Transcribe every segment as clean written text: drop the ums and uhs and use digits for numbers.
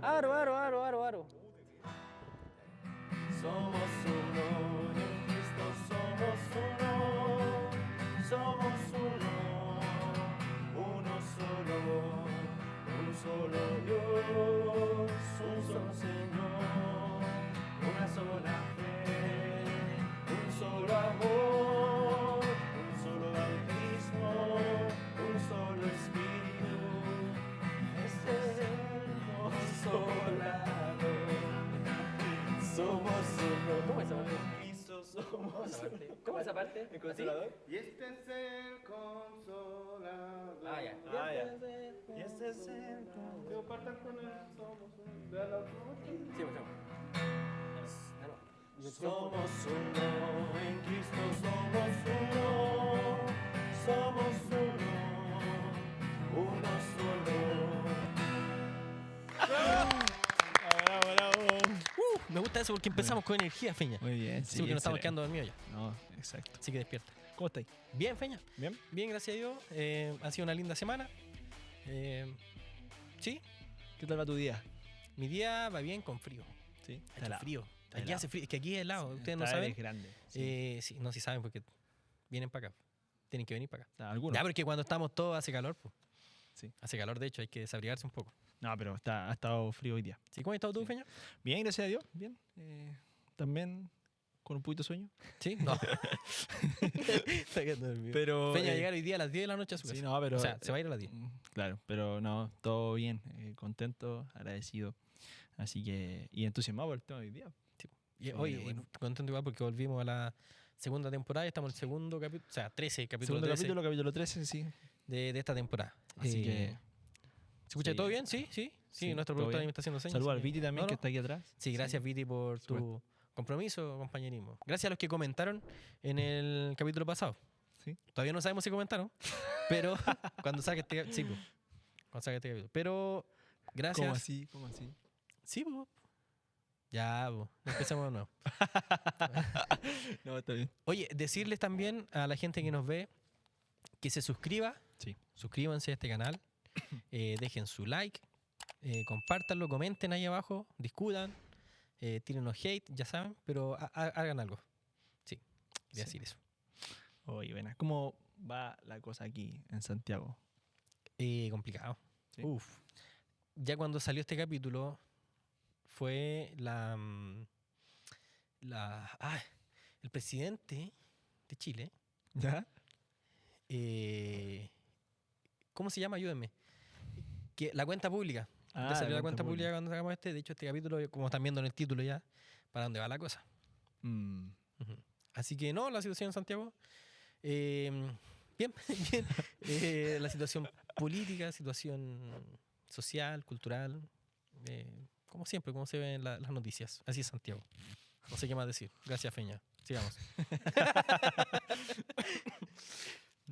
Aro. Somos uno, en Cristo somos uno, uno solo Dios, un solo Señor, una sola fe, un solo amor, un solo bautismo, un solo espíritu, este es el consolador. Somos uno. ¿Cómo es esa parte? Cristo somos uno. ¿Cómo es esa parte? ¿El consolador? Y este es el consolador. Ah, ya. Ah, ya. Y este es el Digo, partan con él, somos uno. Vean la otra. Sí, pues. Somos uno, en Cristo somos uno, uno solo. Bravo. Me gusta eso porque empezamos con energía, Feña. Muy bien, Sí, porque nos estamos quedando dormidos ya. No, exacto. Así que despierta. ¿Cómo estáis? Bien, Feña. ¿Bien? Bien, gracias a Dios. Ha sido una linda semana. Sí, ¿Qué tal va tu día? mi día va bien con frío. Sí. Ha hecho frío. Aquí helado. hace frío. Es que aquí es helado. Ustedes no Esta saben. es grande. Sí. Sí, no, sí saben porque vienen para acá. Tienen que venir para acá. Algunos. Ya, porque cuando estamos todos hace calor. Pues. Sí. Hace calor, de hecho, hay que desabrigarse un poco. No, pero ha estado frío hoy día. ¿Sí? ¿Cómo has estado tú, Sí. Feña? Bien, gracias a Dios. Bien. También con un poquito de sueño. Sí, no. Está quedando dormido. Pero. Feña va a llegar hoy día a las 10 de la noche a su casa. Sí, no, pero. O sea, se va a ir a las 10. Claro, pero no, todo bien. Contento, agradecido. Así que. Y entusiasmado por el tema de hoy día. Y Sí, hoy, bueno. contento igual porque volvimos a la segunda temporada y estamos en el segundo capítulo, o sea, 13 capítulos Segundo 13 capítulo 13, sí. de esta temporada. Así que. ¿Se escucha sí. todo bien? Sí. Sí, Nuestro todo productor bien. ahí me está haciendo señas. Saludos así al Viti también, no, que no. está aquí atrás. Sí, gracias Viti por tu Supuesto. compromiso, compañerismo. Gracias a los que comentaron en el capítulo pasado. Sí. Todavía no sabemos si comentaron, pero cuando saque este, sí, po. Cuando saque este capítulo. Pero gracias. ¿Cómo así? ¿Cómo así? Sí, po. Ya, po. Empecemos de nuevo. No, está bien. Oye, decirles también a la gente que nos ve que se suscriba. Sí. Suscríbanse a este canal. Dejen su like. Compártanlo, comenten ahí abajo. Discutan. Tírenos hate, ya saben. Pero hagan algo. Sí, quería Sí. decir eso. Oye, buena. ¿Cómo va la cosa aquí en Santiago? Complicado. Sí. Uf. Ya cuando salió este capítulo fue el presidente de Chile. ¿Ya? ¿Cómo se llama? Ayúdenme. Que la cuenta pública. Ya salió la cuenta pública cuando sacamos este. De hecho, este capítulo, como están viendo en el título ya, para dónde va la cosa. Mm. Ujú. Así que no, la situación en Santiago. Bien, bien. La situación política, situación social, cultural. Como siempre, como se ven en las noticias. Así es Santiago. No sé qué más decir. Gracias, Feña. Sigamos.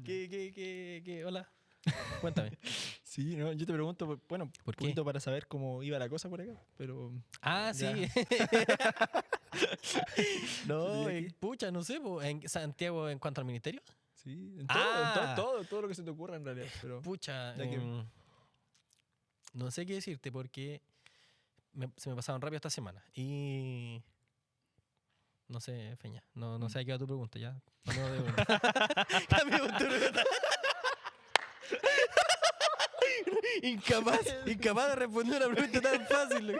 ¿Qué? Hola. Cuéntame. Sí, no, yo te pregunto, bueno, ¿Por un poquito para saber cómo iba la cosa por acá, pero... Ah, sí. No, ¿Y aquí? pucha, no sé. En Santiago, en cuanto al ministerio. Sí, en Ah. todo lo que se te ocurra en realidad, pero... Pucha, Ya que- no sé qué decirte porque se me pasaron rápido esta semana. Y no sé, Feña. No sé a qué va tu pregunta ya. Cambiemos de pregunta. Cambiemos tu pregunta. Incapaz de responder una pregunta tan fácil.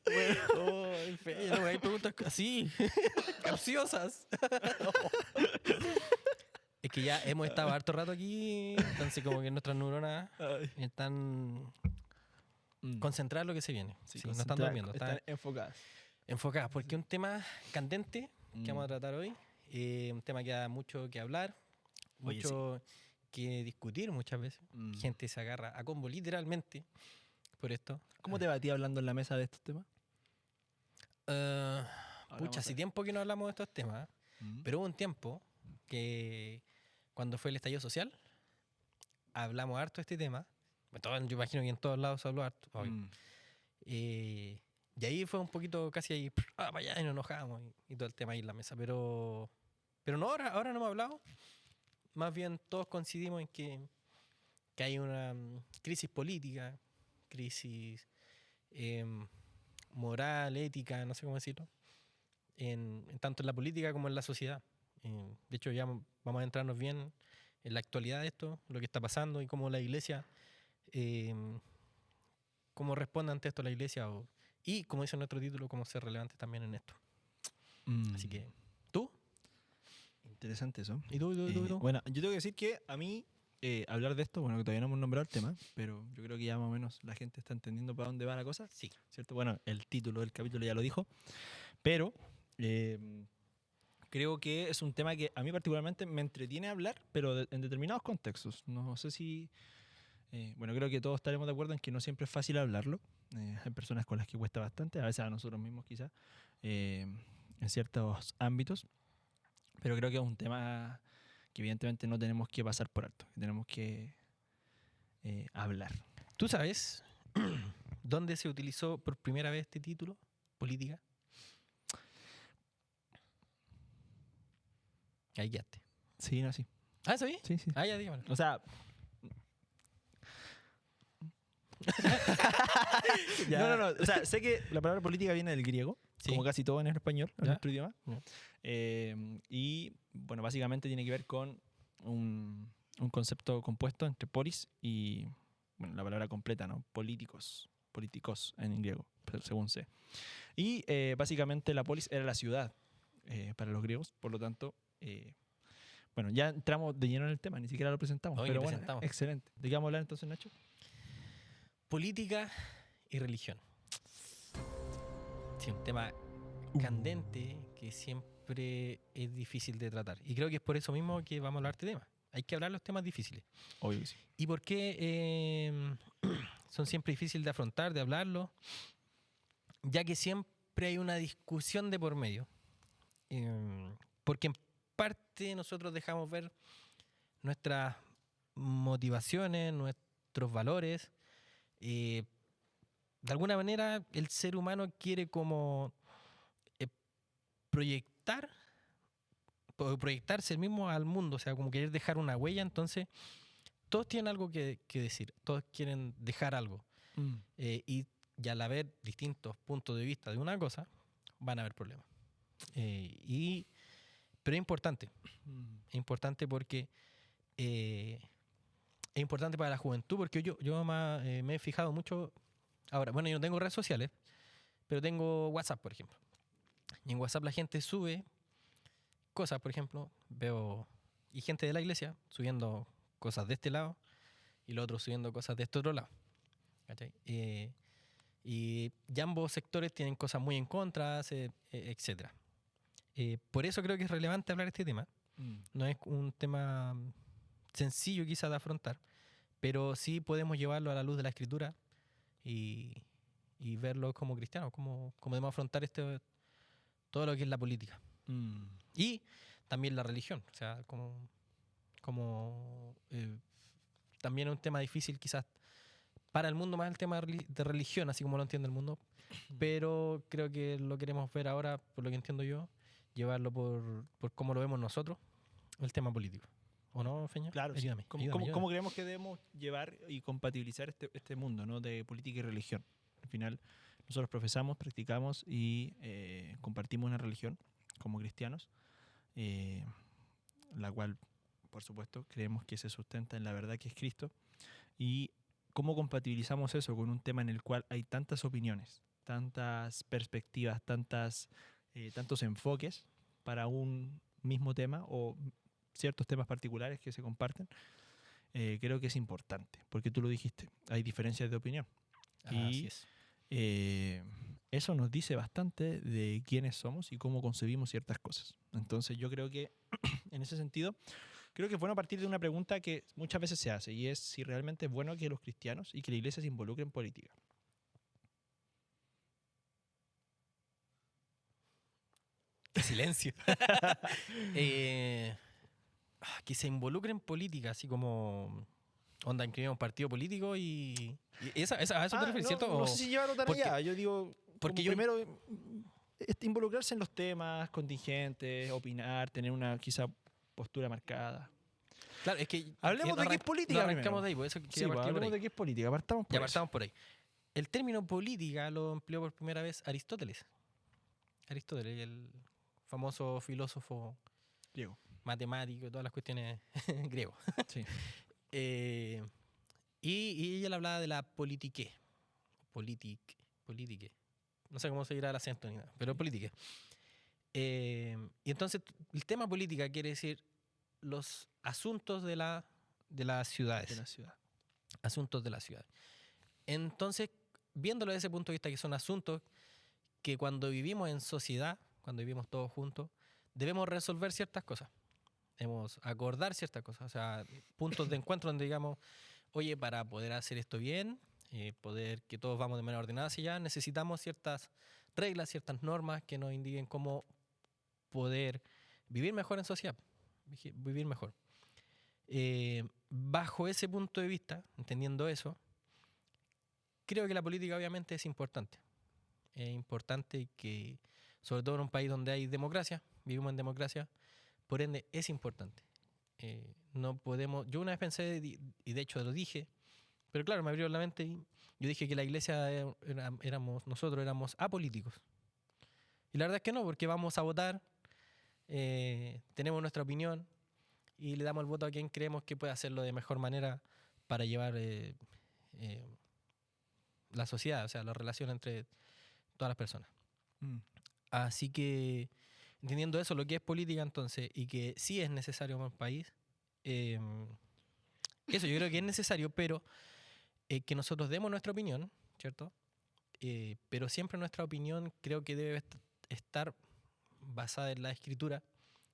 Bueno, Feña, no, hay preguntas así, capciosas. Es que ya hemos estado harto rato aquí, entonces como que nuestras neuronas Ay. están Mm. concentradas en lo que se viene. Sí, Sí, no están concentrada- durmiendo, están Están enfocadas. enfocadas. Porque un tema candente que vamos a tratar hoy, un tema que da mucho que hablar, Oye, mucho que discutir muchas veces. Mm. Gente se agarra a combo literalmente por esto. ¿Cómo te va a ti hablando en la mesa de estos temas? Ah, Ahora pucha, vamos a hace ver. tiempo que no hablamos de estos temas, Mm. pero hubo un tiempo que cuando fue el estallido social, hablamos harto de este tema. Yo imagino que en todos lados se habló harto. Obvio. Mm. Y ahí fue un poquito casi ahí, para allá y nos enojamos y todo el tema ahí en la mesa. Pero no, ahora no hemos hablado. Más bien todos coincidimos en que hay una crisis política, crisis moral, ética, no sé cómo decirlo, tanto en la política como en la sociedad. De hecho, ya vamos a entrarnos bien en la actualidad de esto, lo que está pasando y cómo la iglesia, cómo responde ante esto la iglesia y, como dice nuestro título, cómo ser relevante también en esto. Así que, ¿tú? Interesante eso. ¿Y tú? ¿Y tú? Bueno, yo tengo que decir que a mí hablar de esto, bueno, que todavía no hemos nombrado el tema, pero yo creo que ya más o menos la gente está entendiendo para dónde va la cosa. Sí. ¿Cierto? Bueno, el título del capítulo ya lo dijo, pero creo que es un tema que a mí particularmente me entretiene hablar, pero en determinados contextos. No sé si... bueno, creo que todos estaremos de acuerdo en que no siempre es fácil hablarlo. Hay personas con las que cuesta bastante, a veces a nosotros mismos quizás, en ciertos ámbitos. Pero creo que es un tema que evidentemente no tenemos que pasar por alto, que tenemos que hablar. ¿Tú sabes dónde se utilizó por primera vez este título? Política. Ahí quedaste. Sí, no, sí. Ah, ¿sabí? Sí, sí. Ah, ya, dígamelo. O sea... Ya. No. O sea, sé que la palabra política viene del griego, Sí. como casi todo en español, en Ya. nuestro idioma. Ya. Y, bueno, básicamente tiene que ver con un concepto compuesto entre polis y, bueno, la palabra completa, ¿no? Políticos en griego, según sé. Y básicamente la polis era la ciudad para los griegos, por lo tanto... bueno, ya entramos de lleno en el tema, ni siquiera lo presentamos. Hoy pero lo bueno, presentamos. excelente. ¿De qué vamos a hablar entonces, Nacho? Política y religión. Sí, un tema candente que siempre es difícil de tratar. Y creo que es por eso mismo que vamos a hablar de este tema. Hay que hablar los temas difíciles. Obvio que sí. ¿Y por qué son siempre difíciles de afrontar, de hablarlo? Ya que siempre hay una discusión de por medio. Porque en parte nosotros dejamos ver nuestras motivaciones, nuestros valores. De alguna manera el ser humano quiere como proyectarse el mismo al mundo, o sea, como querer dejar una huella. Entonces todos tienen algo que decir, todos quieren dejar algo, y al haber distintos puntos de vista de una cosa van a haber problemas. Pero es importante porque es importante para la juventud, porque yo me he fijado mucho. Ahora, bueno, yo no tengo redes sociales, pero tengo WhatsApp, por ejemplo. Y en WhatsApp la gente sube cosas, por ejemplo, y gente de la iglesia subiendo cosas de este lado y los otros subiendo cosas de este otro lado. ¿Cachai? Y ambos sectores tienen cosas muy en contra, etc. Por eso creo que es relevante hablar de este tema. No es un tema sencillo quizás de afrontar, pero sí podemos llevarlo a la luz de la Escritura y verlo como cristianos, cómo debemos afrontar todo lo que es la política. Y también la religión. O sea, también es un tema difícil quizás para el mundo, más el tema de religión, así como lo entiende el mundo. Pero creo que lo queremos ver ahora, por lo que entiendo yo, llevarlo por cómo lo vemos nosotros, el tema político. ¿O no, Feña? Claro, sí. Ayúdame. ¿Cómo creemos que debemos llevar y compatibilizar este mundo, ¿no? De política y religión? Al final, nosotros profesamos, practicamos y compartimos una religión como cristianos, la cual, por supuesto, creemos que se sustenta en la verdad que es Cristo. Y cómo compatibilizamos eso con un tema en el cual hay tantas opiniones, tantas perspectivas, tantos enfoques para un mismo tema o ciertos temas particulares que se comparten. Creo que es importante, porque tú lo dijiste, hay diferencias de opinión. Así es. Eso nos dice bastante de quiénes somos y cómo concebimos ciertas cosas. Entonces yo creo que en ese sentido, creo que es bueno partir de una pregunta que muchas veces se hace, y es si realmente es bueno que los cristianos y que la iglesia se involucre en política. ¡Qué silencio! Que se involucre en política, así como onda inscribir un partido político y a eso te refieres, ¿cierto? No sé si llevarlo tan porque- allá. Yo digo, porque como primero involucrarse en los temas contingentes, opinar, tener una quizá postura marcada. Claro, es que Hablemos de qué es política no arrancamos primero. de ahí, por eso Sí, quería partir por hablemos ahí. de qué es política. Partamos por Ya eso. partamos por ahí. el término política lo empleó por primera vez Aristóteles. Aristóteles, el famoso filósofo Diego. matemático y todas las cuestiones griego. Sí. Y ella hablaba de la politique. Politique. No sé cómo se dirá el acento ni nada, pero politique. Y entonces el tema política quiere decir los asuntos de las ciudades. De la ciudad. Asuntos de la ciudad. Entonces, viéndolo desde ese punto de vista, que son asuntos que cuando vivimos en sociedad, cuando vivimos todos juntos, debemos resolver ciertas cosas. Debemos acordar ciertas cosas. O sea, puntos de encuentro donde digamos, oye, para poder hacer esto bien, poder que todos vamos de manera ordenada hacia allá, necesitamos ciertas reglas, ciertas normas que nos indiquen cómo poder vivir mejor en sociedad, vivir mejor. Bajo ese punto de vista, entendiendo eso, creo que la política obviamente es importante. Es importante que, sobre todo en un país donde hay democracia, vivimos en democracia, por ende es importante. No podemos, yo una vez pensé, y de hecho lo dije, pero claro, me abrió la mente y yo dije que la iglesia nosotros éramos apolíticos. Y la verdad es que no, porque vamos a votar, tenemos nuestra opinión y le damos el voto a quien creemos que puede hacerlo de mejor manera para llevar la sociedad, o sea, la relación entre todas las personas. Así que, entendiendo eso, lo que es política entonces, y que sí es necesario para un país, eso yo creo que es necesario, pero que nosotros demos nuestra opinión, ¿cierto? Pero siempre nuestra opinión creo que debe estar basada en la escritura,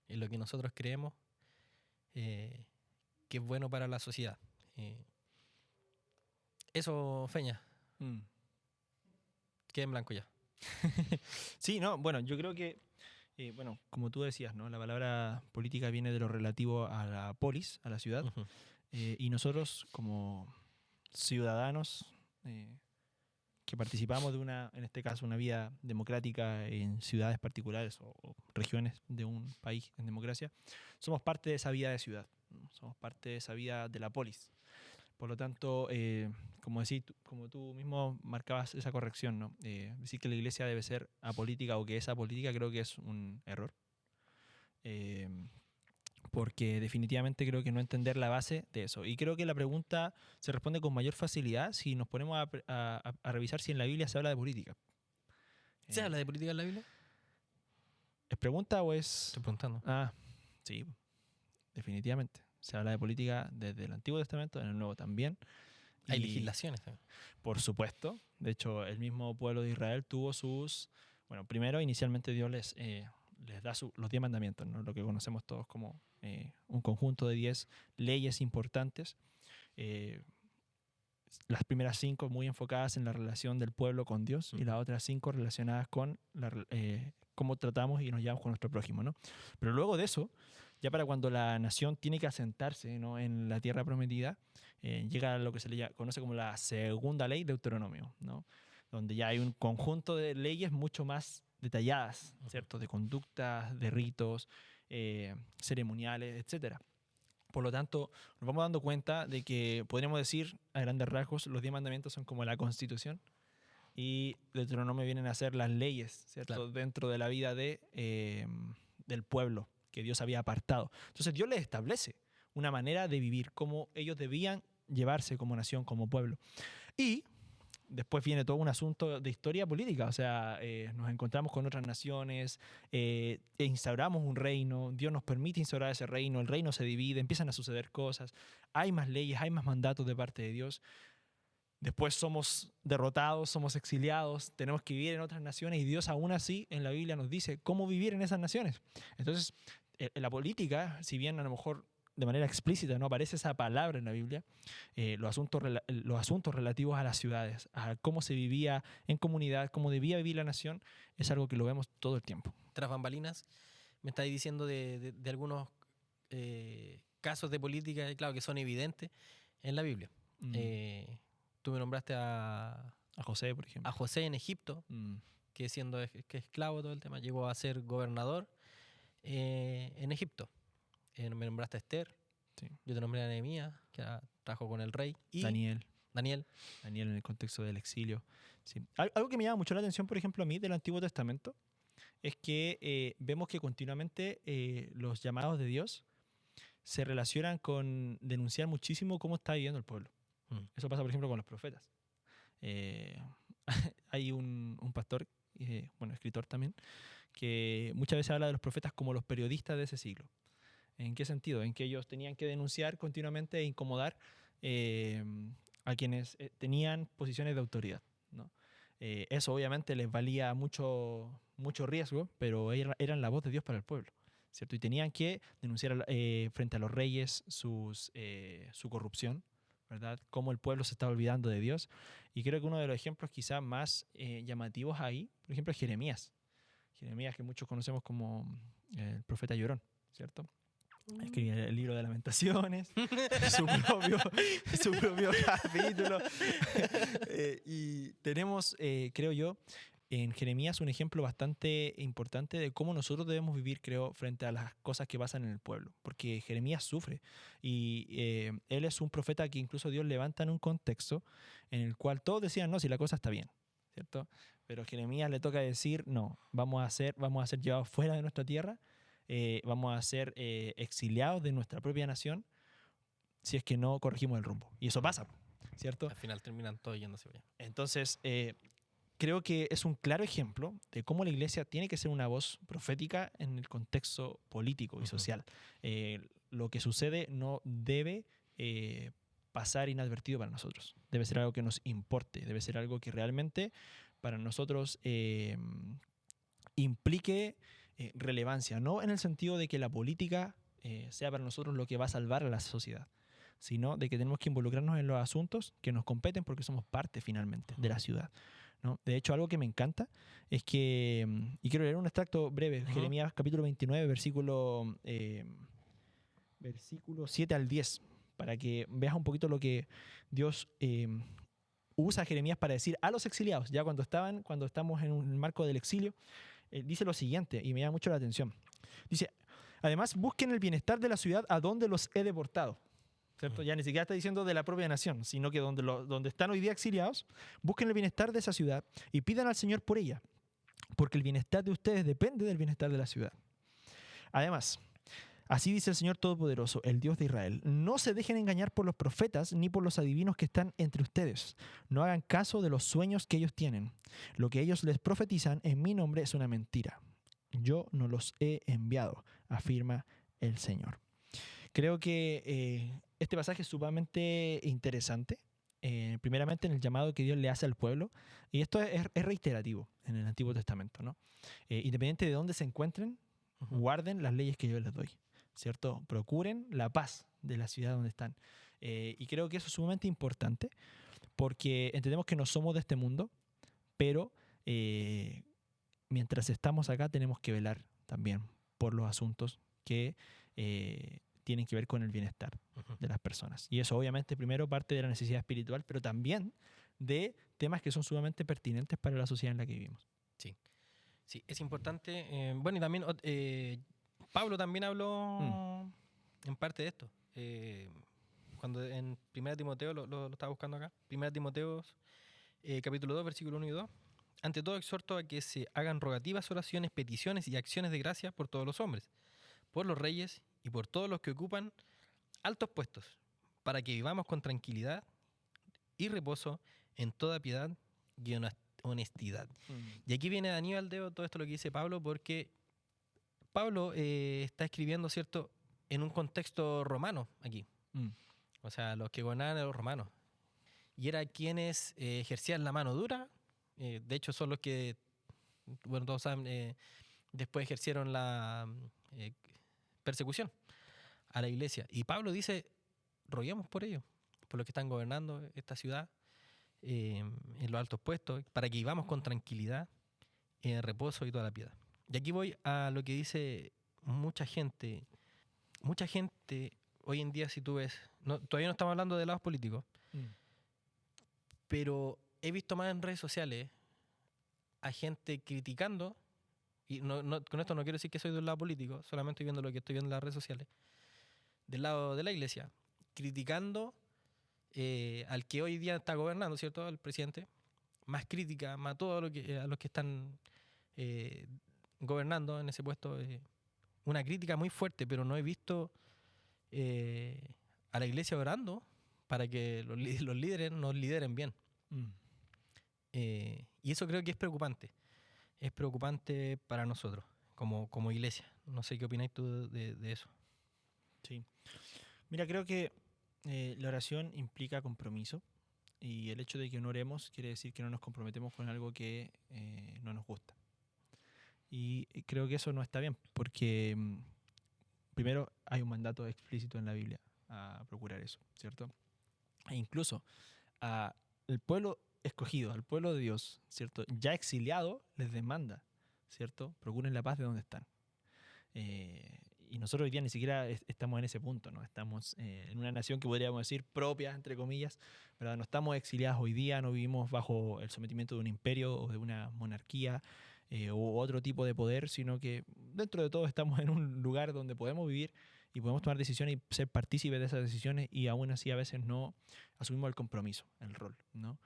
en lo que nosotros creemos que es bueno para la sociedad. Eso, Feña, queda en blanco ya. Sí, no, bueno, yo creo que, bueno, como tú decías, ¿no? La palabra política viene de lo relativo a la polis, a la ciudad, Ujú. y nosotros como ciudadanos que participamos de una, en este caso, una vida democrática en ciudades particulares o regiones de un país en democracia, somos parte de esa vida de ciudad, ¿no? Somos parte de esa vida de la polis. Por lo tanto, como tú mismo marcabas esa corrección, ¿no? Decir que la iglesia debe ser apolítica o que es apolítica creo que es un error. Porque definitivamente creo que no entender la base de eso. Y creo que la pregunta se responde con mayor facilidad si nos ponemos a revisar si en la Biblia se habla de política. ¿Se habla de política en la Biblia? ¿Es pregunta o es...? Estoy preguntando. Ah, sí, definitivamente. Se habla de política desde el Antiguo Testamento, en el Nuevo también. Hay Y, legislaciones también. por supuesto. De hecho, el mismo pueblo de Israel tuvo sus... Bueno, primero, inicialmente Dios les da los 10 mandamientos, ¿no? Lo que conocemos todos como un conjunto de 10 leyes importantes. Las primeras 5 muy enfocadas en la relación del pueblo con Dios y las otras 5 relacionadas con cómo tratamos y nos llevamos con nuestro prójimo, ¿no? Pero luego de eso, ya para cuando la nación tiene que asentarse, ¿no?, en la tierra prometida, llega lo que se le conoce como la segunda ley, Deuteronomio, ¿no? Donde ya hay un conjunto de leyes mucho más detalladas, ¿cierto? De conductas, de ritos, ceremoniales, etcétera. Por lo tanto, nos vamos dando cuenta de que podríamos decir, a grandes rasgos, los 10 mandamientos son como la Constitución y Deuteronomio vienen a ser las leyes, ¿cierto? Claro. Dentro de la vida del pueblo que Dios había apartado. Entonces Dios les establece una manera de vivir, cómo ellos debían llevarse como nación, como pueblo. Y después viene todo un asunto de historia política, o sea, nos encontramos con otras naciones, instauramos un reino, Dios nos permite instaurar ese reino, el reino se divide, empiezan a suceder cosas, hay más leyes, hay más mandatos de parte de Dios. Después somos derrotados, somos exiliados, tenemos que vivir en otras naciones y Dios aún así en la Biblia nos dice cómo vivir en esas naciones. Entonces, en la política, si bien a lo mejor de manera explícita no aparece esa palabra en la Biblia, los asuntos relativos a las ciudades, a cómo se vivía en comunidad, cómo debía vivir la nación, es algo que lo vemos todo el tiempo. Tras bambalinas, me estáis diciendo de algunos casos de política, claro, que son evidentes en la Biblia. Tú me nombraste a José, por ejemplo. José en Egipto, que siendo que esclavo todo el tema, llegó a ser gobernador en Egipto. Me nombraste a Esther, Sí. yo te nombré a Nehemías, que trabajó con el rey. Y Daniel. Daniel. Daniel en el contexto del exilio. Sí. Algo que me llama mucho la atención, por ejemplo, a mí del Antiguo Testamento, es que vemos que continuamente los llamados de Dios se relacionan con denunciar muchísimo cómo está viviendo el pueblo. Eso pasa, por ejemplo, con los profetas. Hay un pastor, bueno, escritor también, que muchas veces habla de los profetas como los periodistas de ese siglo. ¿En qué sentido? En que ellos tenían que denunciar continuamente e incomodar a quienes tenían posiciones de autoridad, ¿no? Eso obviamente les valía mucho riesgo, pero eran la voz de Dios para el pueblo, ¿cierto? Y tenían que denunciar frente a los reyes su corrupción, ¿verdad? Cómo el pueblo se estaba olvidando de Dios. Y creo que uno de los ejemplos quizás más llamativos ahí, por ejemplo, es Jeremías. Jeremías, que muchos conocemos como el profeta llorón, ¿cierto? Escribe el libro de Lamentaciones, su propio capítulo. Y tenemos, creo yo, en Jeremías un ejemplo bastante importante de cómo nosotros debemos vivir, creo, frente a las cosas que pasan en el pueblo. Porque Jeremías sufre y él es un profeta que incluso Dios levanta en un contexto en el cual todos decían, no, si la cosa está bien, ¿cierto? Pero a Jeremías le toca decir, no, vamos a ser llevados fuera de nuestra tierra, vamos a ser exiliados de nuestra propia nación si es que no corregimos el rumbo. Y eso pasa, ¿cierto? Al final terminan todos yéndose allá. Entonces, creo que es un claro ejemplo de cómo la iglesia tiene que ser una voz profética en el contexto político y social. Lo que sucede no debe pasar inadvertido para nosotros. Debe ser algo que nos importe, debe ser algo que realmente para nosotros implique relevancia, no en el sentido de que la política sea para nosotros lo que va a salvar a la sociedad, sino de que tenemos que involucrarnos en los asuntos que nos competen porque somos parte finalmente de la ciudad, ¿no? De hecho, algo que me encanta es que, y quiero leer un extracto breve, Jeremías capítulo 29, versículo 7 al 10, para que veas un poquito lo que Dios usa a Jeremías para decir a los exiliados, ya cuando estamos en un marco del exilio. Dice lo siguiente, y me llama mucho la atención. Dice, además, busquen el bienestar de la ciudad a donde los he deportado, ¿cierto? Ya ni siquiera está diciendo de la propia nación, sino que donde están hoy día exiliados, busquen el bienestar de esa ciudad y pidan al Señor por ella, porque el bienestar de ustedes depende del bienestar de la ciudad. Además, así dice el Señor Todopoderoso, el Dios de Israel, no se dejen engañar por los profetas ni por los adivinos que están entre ustedes. No hagan caso de los sueños que ellos tienen. Lo que ellos les profetizan en mi nombre es una mentira. Yo no los he enviado, afirma el Señor. Creo que este pasaje es sumamente interesante, primeramente en el llamado que Dios le hace al pueblo, y esto es reiterativo en el Antiguo Testamento, ¿no? Independiente de dónde se encuentren, guarden las leyes que yo les doy, ¿cierto? Procuren la paz de la ciudad donde están. Y creo que eso es sumamente importante porque entendemos que no somos de este mundo, pero mientras estamos acá tenemos que velar también por los asuntos que tienen que ver con el bienestar de las personas. Y eso obviamente primero parte de la necesidad espiritual, pero también de temas que son sumamente pertinentes para la sociedad en la que vivimos. Sí, es importante. Bueno, y también Pablo también habló en parte de esto. Cuando en 1 Timoteo, lo estaba buscando acá, 1 Timoteo capítulo 2, versículo 1 y 2. Ante todo exhorto a que se hagan rogativas, oraciones, peticiones y acciones de gracia por todos los hombres, por los reyes y por todos los que ocupan altos puestos, para que vivamos con tranquilidad y reposo en toda piedad y honestidad. Y aquí viene Aníbal de todo esto lo que dice Pablo, porque Pablo está escribiendo, ¿cierto?, en un contexto romano aquí. O sea, los que gobernaban eran los romanos. Y eran quienes ejercían la mano dura. De hecho, son los que, bueno, todos saben, después ejercieron la persecución a la iglesia. Y Pablo dice, roguemos por ellos, por los que están gobernando esta ciudad, en los altos puestos, para que vivamos con tranquilidad, en reposo y toda la piedad. Y aquí voy a lo que dice mucha gente hoy en día, si tú ves, todavía no estamos hablando de lados políticos, pero he visto más en redes sociales a gente criticando, y con esto no quiero decir que soy de un lado político, solamente estoy viendo lo que estoy viendo en las redes sociales, del lado de la iglesia, criticando al que hoy día está gobernando, ¿cierto? Al presidente, más crítica, más todo lo que, a los que están gobernando en ese puesto, una crítica muy fuerte, pero no he visto a la iglesia orando para que los líderes nos lideren bien. Mm. Y eso creo que es preocupante. Es preocupante para nosotros, como iglesia. No sé qué opináis tú de eso. Sí. Mira, creo que la oración implica compromiso y el hecho de que no oremos quiere decir que no nos comprometemos con algo que no nos gusta. Y creo que eso no está bien porque primero hay un mandato explícito en la Biblia a procurar eso, ¿cierto? E incluso al pueblo escogido, al pueblo de Dios, ¿cierto? Ya exiliado les demanda, ¿cierto? Procuren la paz de donde están. Y nosotros hoy día ni siquiera estamos en ese punto, ¿no? Estamos en una nación que podríamos decir propia, entre comillas, ¿verdad? No estamos exiliados hoy día, no vivimos bajo el sometimiento de un imperio o de una monarquía u otro tipo de poder, sino que dentro de todo estamos en un lugar donde podemos vivir y podemos tomar decisiones y ser partícipes de esas decisiones y aún así a veces no asumimos el compromiso, el rol, ¿no?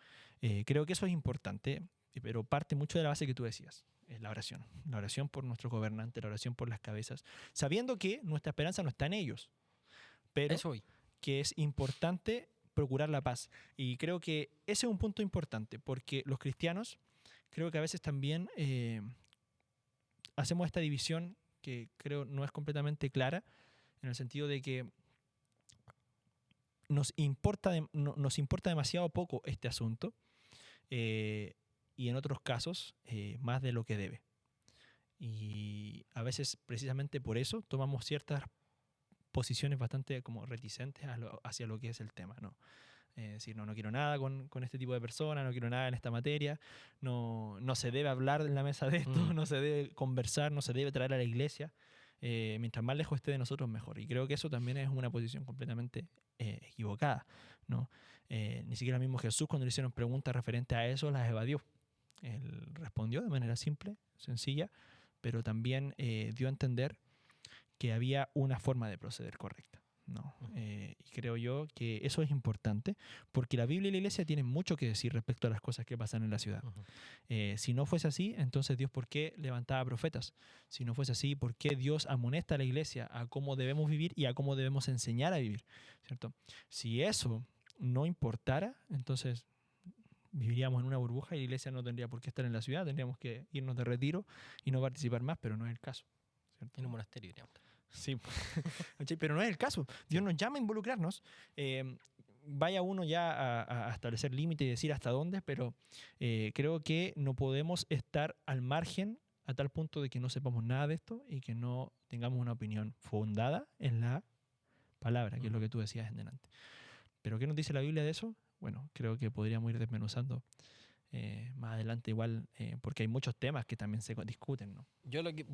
Creo que eso es importante, pero parte mucho de la base que tú decías. Es la oración por nuestro gobernante, la oración por las cabezas, sabiendo que nuestra esperanza no está en ellos, pero Eso hoy. que es importante procurar la paz. Y creo que ese es un punto importante, porque los cristianos creo que a veces también hacemos esta división que creo no es completamente clara, en el sentido de que nos importa demasiado poco este asunto, y en otros casos más de lo que debe. Y a veces precisamente por eso tomamos ciertas posiciones bastante como reticentes hacia lo que es el tema, ¿no? Es decir, no quiero nada con este tipo de personas, no quiero nada en esta materia, no se debe hablar en la mesa de esto, no se debe conversar, no se debe traer a la iglesia. Mientras más lejos esté de nosotros, mejor. Y creo que eso también es una posición completamente equivocada, ¿no? Ni siquiera mismo Jesús, cuando le hicieron preguntas referentes a eso, las evadió. Él respondió de manera simple, sencilla, pero también dio a entender que había una forma de proceder correcta, ¿no? Y creo yo que eso es importante porque la Biblia y la iglesia tienen mucho que decir respecto a las cosas que pasan en la ciudad. Si no fuese así, entonces Dios, ¿por qué levantaba profetas? Si no fuese así, ¿por qué Dios amonesta a la iglesia a cómo debemos vivir y a cómo debemos enseñar a vivir? ¿Cierto? Si eso no importara, entonces viviríamos en una burbuja y la iglesia no tendría por qué estar en la ciudad, tendríamos que irnos de retiro y no participar más, pero no es el caso, ¿cierto? En un monasterio, digamos. Sí, pero no es el caso. Dios nos llama a involucrarnos. Vaya uno ya a establecer límites y decir hasta dónde, pero creo que no podemos estar al margen a tal punto de que no sepamos nada de esto y que no tengamos una opinión fundada en la palabra, que es lo que tú decías en delante. ¿Pero qué nos dice la Biblia de eso? Bueno, creo que podríamos ir desmenuzando más adelante igual, porque hay muchos temas que también se discuten, ¿no? Yo lo que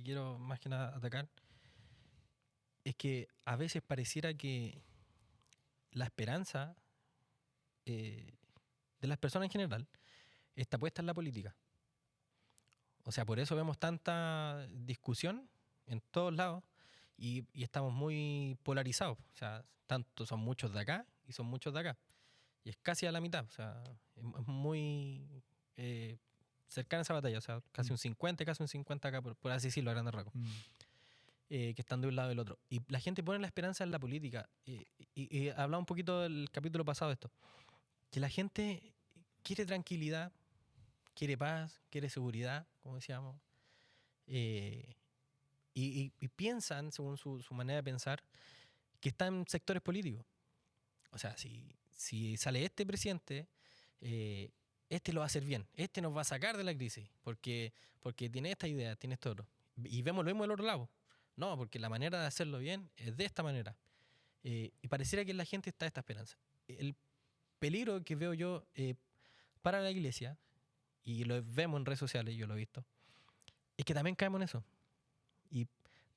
quiero más que nada atacar es que a veces pareciera que la esperanza de las personas en general está puesta en la política. O sea, por eso vemos tanta discusión en todos lados y estamos muy polarizados. O sea, tanto son muchos de acá y son muchos de acá. Y es casi a la mitad. O sea, es muy cercana esa batalla. O sea, casi un 50 acá, por así decirlo, a grandes rasgos. Que están de un lado y del otro. Y la gente pone la esperanza en la política. Y hablaba un poquito del capítulo pasado de esto. Que la gente quiere tranquilidad, quiere paz, quiere seguridad, como decíamos. Y piensan, según su manera de pensar, que están en sectores políticos. O sea, si sale este presidente, este lo va a hacer bien. Este nos va a sacar de la crisis. Porque tiene esta idea, tiene esto otro. Y vemos lo mismo del otro lado. No, porque la manera de hacerlo bien es de esta manera. Y pareciera que en la gente está esta esperanza. El peligro que veo yo para la iglesia, y lo vemos en redes sociales, yo lo he visto, es que también caemos en eso. Y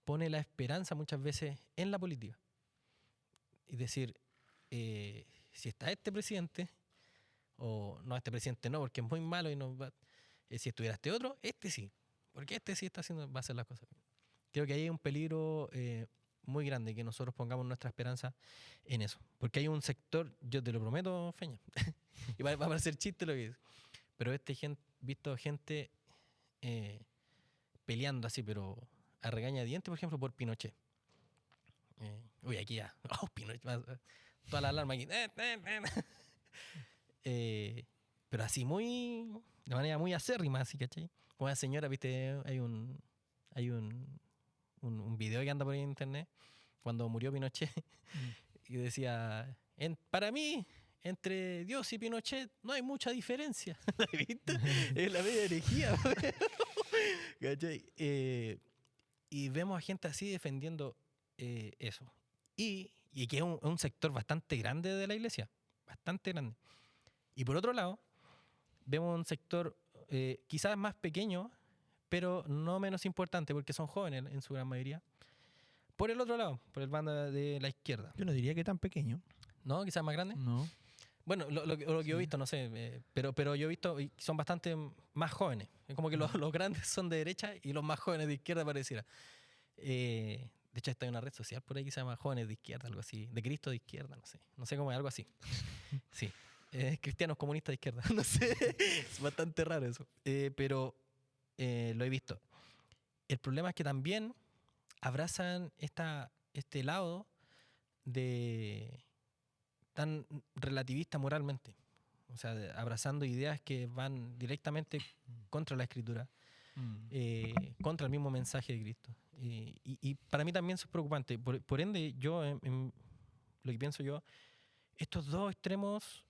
pone la esperanza muchas veces en la política. Es decir, si está este presidente, o no, este presidente no, porque es muy malo y no va, si estuviera este otro, este sí. Porque este sí va a hacer las cosas bien. Creo que ahí hay un peligro muy grande que nosotros pongamos nuestra esperanza en eso. Porque hay un sector, yo te lo prometo, Feña, y va a parecer chiste lo que dice, pero visto gente peleando así, pero a regañadientes, por ejemplo, por Pinochet. Uy, aquí ya, Pinochet, toda la alarma aquí. Pero así de manera muy acérrima, así, ¿cachai? Como la señora, viste, hay un video que anda por ahí en internet cuando murió Pinochet y decía, para mí, entre Dios y Pinochet no hay mucha diferencia. ¿La viste? Es la media herejía. ¿Cachai? Y vemos a gente así defendiendo eso. Y que es un sector bastante grande de la iglesia, bastante grande. Y por otro lado, vemos un sector quizás más pequeño, pero no menos importante, porque son jóvenes en su gran mayoría. Por el otro lado, por el bando de la izquierda. Yo no diría que tan pequeño. ¿No? Quizás más grande. No. Bueno, lo que yo he visto, no sé, pero yo he visto y son bastante más jóvenes. Es como que los grandes son de derecha y los más jóvenes de izquierda pareciera. De hecho, está en una red social por ahí que se llama Jóvenes de Izquierda, algo así. De Cristo de Izquierda, no sé. No sé cómo es, algo así. Sí. Cristianos comunistas de izquierda. No sé. Es bastante raro eso. Pero lo he visto. El problema es que también abrazan este lado de tan relativista moralmente. O sea, abrazando ideas que van directamente contra la Escritura, contra el mismo mensaje de Cristo. Y para mí también eso es preocupante. Por ende, yo, lo que pienso yo, estos dos extremos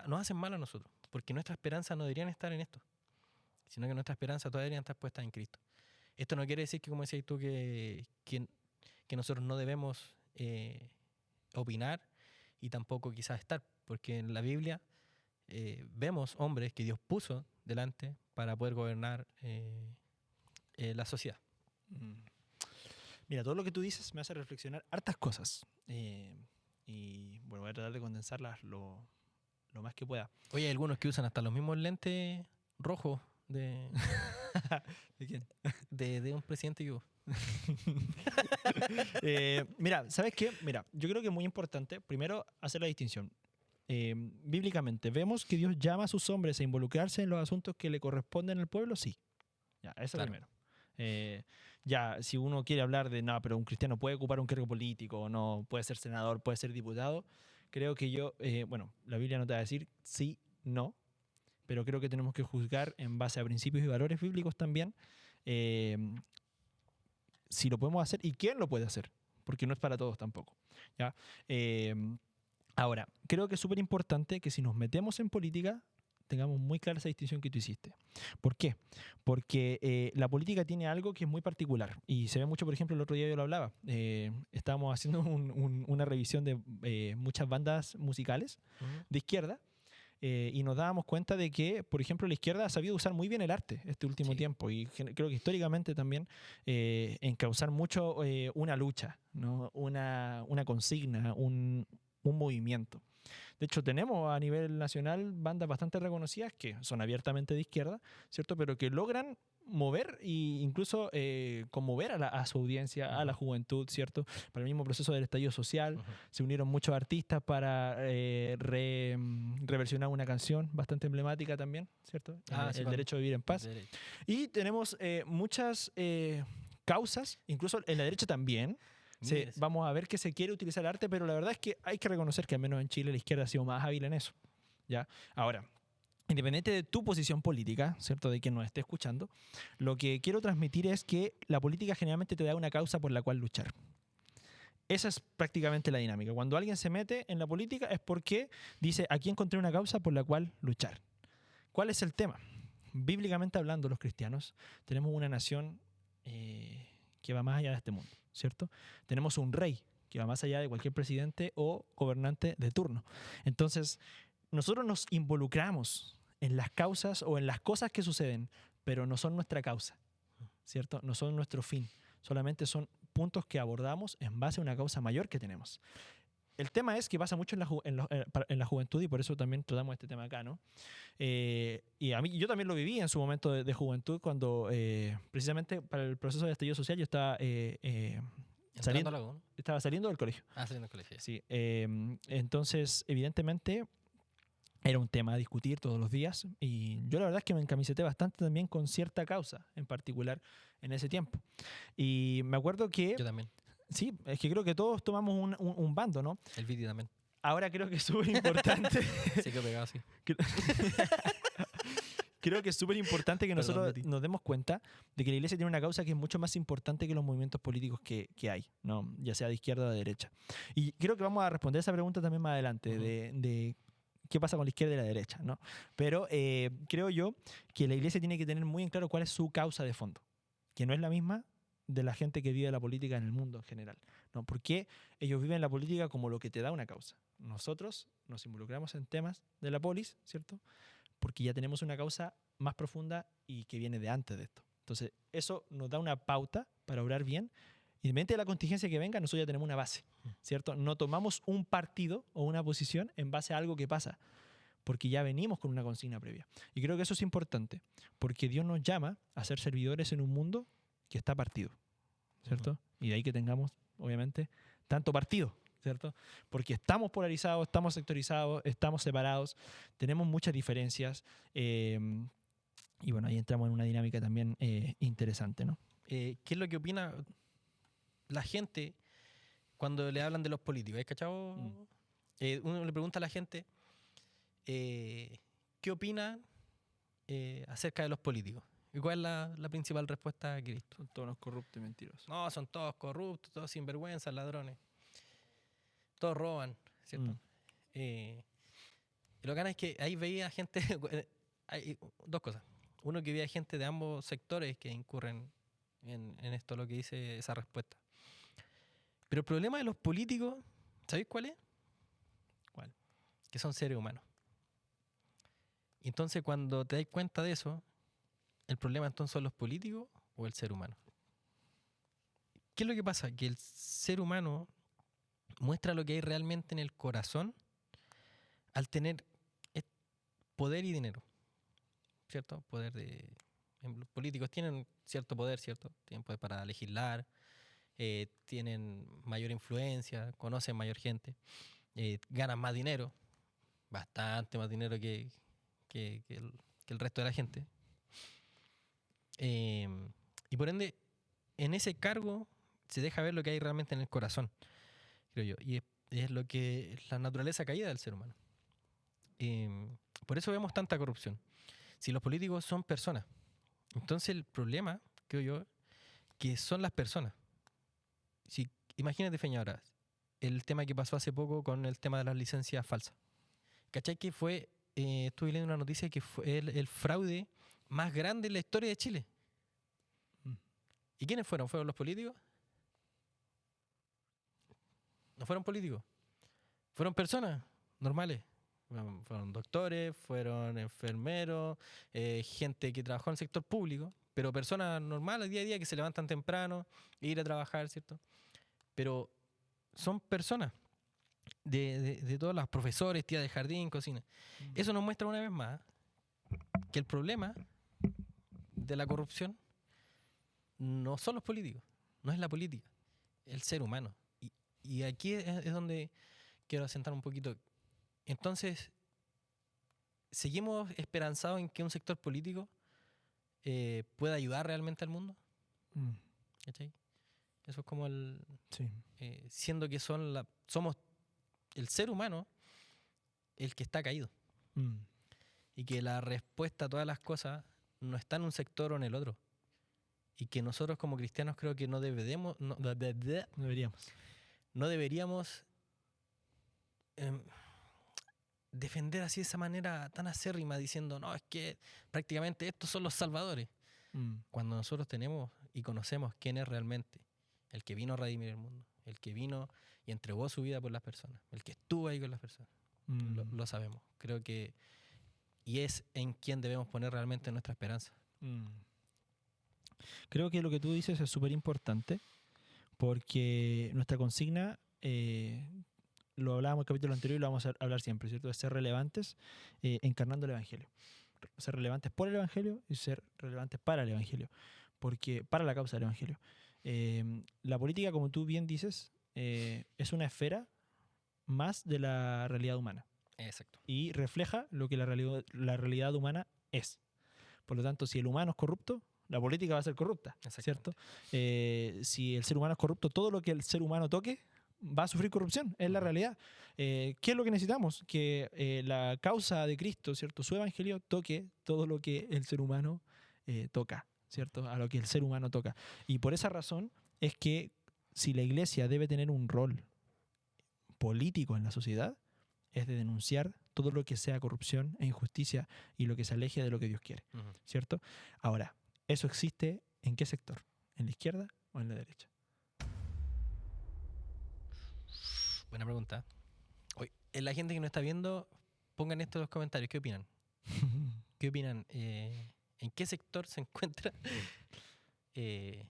nos hacen mal a nosotros, porque nuestra esperanza no deberían estar en esto, sino que nuestra esperanza todavía debería estar puesta en Cristo. Esto no quiere decir que, como decías tú, que nosotros no debemos opinar y tampoco quizás estar, porque en la Biblia vemos hombres que Dios puso delante para poder gobernar la sociedad. Mira, todo lo que tú dices me hace reflexionar hartas cosas. Y bueno, voy a tratar de condensarlas lo más que pueda. Oye, hay algunos que usan hasta los mismos lentes rojos de ¿De quién? de un presidente que hubo. Mira, ¿sabes qué? Mira, yo creo que es muy importante, primero, hacer la distinción. Bíblicamente, ¿vemos que Dios llama a sus hombres a involucrarse en los asuntos que le corresponden al pueblo? Sí. Ya, eso Claro. primero. Ya, si uno quiere hablar de, no, pero un cristiano puede ocupar un cargo político, o no, puede ser senador, puede ser diputado, creo que bueno, la Biblia no te va a decir sí, no, pero creo que tenemos que juzgar en base a principios y valores bíblicos también, si lo podemos hacer y quién lo puede hacer, porque no es para todos tampoco. ¿Ya? Ahora, creo que es súper importante que si nos metemos en política, tengamos muy clara esa distinción que tú hiciste. ¿Por qué? Porque la política tiene algo que es muy particular y se ve mucho, por ejemplo, el otro día yo lo hablaba. Estábamos haciendo una revisión de muchas bandas musicales de izquierda y nos dábamos cuenta de que, por ejemplo, la izquierda ha sabido usar muy bien el arte este último Sí. tiempo y creo que históricamente también encauzar mucho una lucha, ¿no? Una consigna, un movimiento. De hecho, tenemos a nivel nacional bandas bastante reconocidas que son abiertamente de izquierda, ¿cierto? Pero que logran mover e incluso conmover a su audiencia, a la juventud, ¿cierto? Para el mismo proceso del estallido social, se unieron muchos artistas para reversionar una canción bastante emblemática también, ¿cierto? Sí, El derecho a vivir en paz. Derecho. Y tenemos muchas causas, incluso en la derecha también. Mira eso. Vamos a ver que se quiere utilizar el arte, pero la verdad es que hay que reconocer que al menos en Chile la izquierda ha sido más hábil en eso. ¿Ya? Ahora, independiente de tu posición política, ¿cierto? De quien nos esté escuchando, lo que quiero transmitir es que la política generalmente te da una causa por la cual luchar. Esa es prácticamente la dinámica. Cuando alguien se mete en la política es porque dice, aquí encontré una causa por la cual luchar. ¿Cuál es el tema? Bíblicamente hablando, los cristianos tenemos una nación que va más allá de este mundo, ¿cierto? Tenemos un rey que va más allá de cualquier presidente o gobernante de turno. Entonces, nosotros nos involucramos en las causas o en las cosas que suceden, pero no son nuestra causa, ¿cierto? No son nuestro fin, solamente son puntos que abordamos en base a una causa mayor que tenemos. El tema es que pasa mucho en la juventud y por eso también tratamos este tema acá, ¿no? Y a mí, yo también lo viví en su momento de juventud cuando precisamente para el proceso de estallido social yo estaba Entrando a la U, ¿no? Estaba saliendo del colegio. Saliendo del colegio. Sí, entonces, evidentemente, era un tema a discutir todos los días y yo la verdad es que me encamiseté bastante también con cierta causa en particular en ese tiempo. Y me acuerdo que, Yo también. sí, es que creo que todos tomamos un bando, ¿no? El Viti también. Ahora creo que es súper importante, Se quedó pegado así. creo que es súper importante que Perdón, nosotros Betty. nos demos cuenta de que la iglesia tiene una causa que es mucho más importante que los movimientos políticos que hay, ¿no? Ya sea de izquierda o de derecha. Y creo que vamos a responder esa pregunta también más adelante, Ujú. de qué pasa con la izquierda y la derecha, ¿no? Pero creo yo que la iglesia tiene que tener muy en claro cuál es su causa de fondo, que no es la misma de la gente que vive la política en el mundo en general, ¿no? Porque ellos viven la política como lo que te da una causa. Nosotros nos involucramos en temas de la polis, ¿cierto? Porque ya tenemos una causa más profunda y que viene de antes de esto. Entonces, eso nos da una pauta para obrar bien. Independientemente de la contingencia que venga, nosotros ya tenemos una base, ¿cierto? No tomamos un partido o una posición en base a algo que pasa, porque ya venimos con una consigna previa. Y creo que eso es importante, porque Dios nos llama a ser servidores en un mundo que está partido, ¿cierto? Y de ahí que tengamos, obviamente, tanto partido, ¿cierto? Porque estamos polarizados, estamos sectorizados, estamos separados, tenemos muchas diferencias, y bueno, ahí entramos en una dinámica también interesante, ¿no? ¿Qué es lo que opina la gente cuando le hablan de los políticos? ¿Has cachado? Uno le pregunta a la gente ¿qué opina acerca de los políticos? ¿Y cuál es la principal respuesta que visto? Son todos unos corruptos y mentirosos. No, son todos corruptos, todos sinvergüenzas, ladrones. Todos roban, ¿cierto? Mm. Y lo que gana es que ahí veía gente... hay dos cosas. Uno, que veía gente de ambos sectores que incurren en esto, lo que dice esa respuesta. Pero el problema de los políticos, ¿sabéis cuál es? ¿Cuál? Que son seres humanos. Y entonces, cuando te das cuenta de eso, el problema entonces son los políticos o el ser humano. ¿Qué es lo que pasa? Que el ser humano muestra lo que hay realmente en el corazón al tener poder y dinero, ¿cierto? Poder de... Los políticos tienen cierto poder, ¿cierto? Tienen poder para legislar, tienen mayor influencia, conocen mayor gente, ganan más dinero, bastante más dinero que el resto de la gente. Y por ende, en ese cargo se deja ver lo que hay realmente en el corazón, creo yo. Y es lo que es la naturaleza caída del ser humano. Por eso vemos tanta corrupción. Si los políticos son personas, entonces el problema, creo yo, que son las personas. Si, imagínate, Feña, ahora, el tema que pasó hace poco con el tema de las licencias falsas. ¿Cachai? Que fue, estuve leyendo una noticia que fue el fraude más grande en la historia de Chile. ¿Y quiénes fueron? ¿Fueron los políticos? No fueron políticos. Fueron personas normales. Fueron doctores, fueron enfermeros, gente que trabajó en el sector público, pero personas normales, día a día, que se levantan temprano, ir a trabajar, ¿cierto? Pero son personas de todos los profesores, tías de jardín, cocina. Eso nos muestra una vez más que el problema de la corrupción no son los políticos, no es la política, el ser humano. Y aquí es donde quiero asentar un poquito. Entonces, ¿seguimos esperanzados en que un sector político pueda ayudar realmente al mundo? ¿Cachai? Eso es como el... Sí. Siendo que somos el ser humano el que está caído. Y que la respuesta a todas las cosas no está en un sector o en el otro. Y que nosotros como cristianos creo que no deberíamos defender así de esa manera tan acérrima, diciendo, no, es que prácticamente estos son los salvadores. Cuando nosotros tenemos y conocemos quién es realmente el que vino a redimir el mundo, el que vino y entregó su vida por las personas, el que estuvo ahí con las personas, lo sabemos. Creo que y es en quien debemos poner realmente nuestra esperanza. Creo que lo que tú dices es súper importante porque nuestra consigna, lo hablábamos en el capítulo anterior y lo vamos a hablar siempre, ¿cierto? Es ser relevantes encarnando el Evangelio. Ser relevantes por el Evangelio y ser relevantes para el Evangelio, para la causa del Evangelio. La política, como tú bien dices, es una esfera más de la realidad humana Exacto. y refleja lo que la realidad humana es. Por lo tanto, si el humano es corrupto, la política va a ser corrupta, ¿cierto? Si el ser humano es corrupto, todo lo que el ser humano toque va a sufrir corrupción, es la realidad. ¿Qué es lo que necesitamos? Que la causa de Cristo, ¿cierto? Su evangelio toque todo lo que el ser humano toca, ¿cierto? A lo que el ser humano toca. Y por esa razón es que si la iglesia debe tener un rol político en la sociedad, es de denunciar todo lo que sea corrupción e injusticia y lo que se aleje de lo que Dios quiere, Ujú. ¿cierto? Ahora, ¿eso existe en qué sector? ¿En la izquierda o en la derecha? Buena pregunta. Oye, la gente que nos está viendo, pongan esto en los comentarios. ¿Qué opinan? ¿Qué opinan? ¿En qué sector se encuentra eh,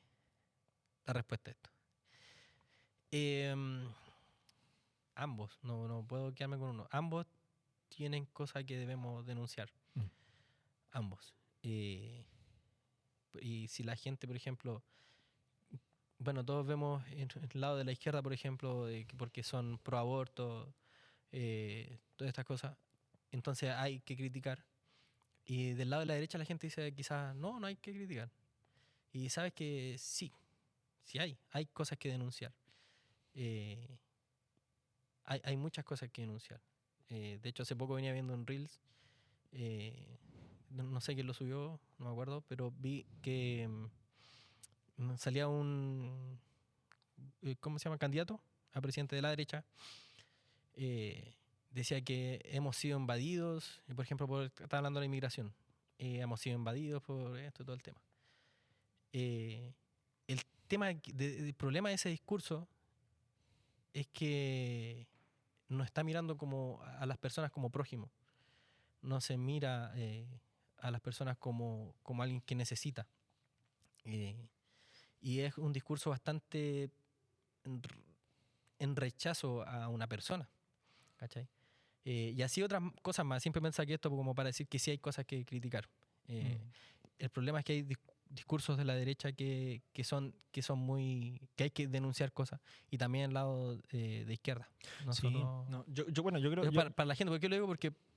la respuesta a esto? Ambos, no puedo quedarme con uno. Ambos tienen cosas que debemos denunciar. Mm. Ambos. Y si la gente, por ejemplo, bueno, todos vemos en el lado de la izquierda, por ejemplo, porque son pro aborto, todas estas cosas, entonces hay que criticar. Y del lado de la derecha la gente dice quizás no hay que criticar. Y sabes que sí hay cosas que denunciar. Hay muchas cosas que denunciar. De hecho, hace poco venía viendo en Reels, no sé quién lo subió, no me acuerdo, pero vi que salía un, ¿cómo se llama? Candidato a presidente de la derecha. Decía que hemos sido invadidos, por ejemplo, estaba hablando de la inmigración. Hemos sido invadidos por esto y todo el tema. El tema, el problema de ese discurso es que no está mirando como a las personas como prójimo. No se mira a las personas como alguien que necesita. Y es un discurso bastante en rechazo a una persona. ¿Cachai? Y así otras cosas más. Simplemente saqué esto como para decir que sí hay cosas que criticar. El problema es que hay discursos de la derecha que son que hay que denunciar cosas, y también el lado de izquierda. Sí, Nosotros, no, bueno, yo creo pero yo- para la gente, ¿por qué lo digo?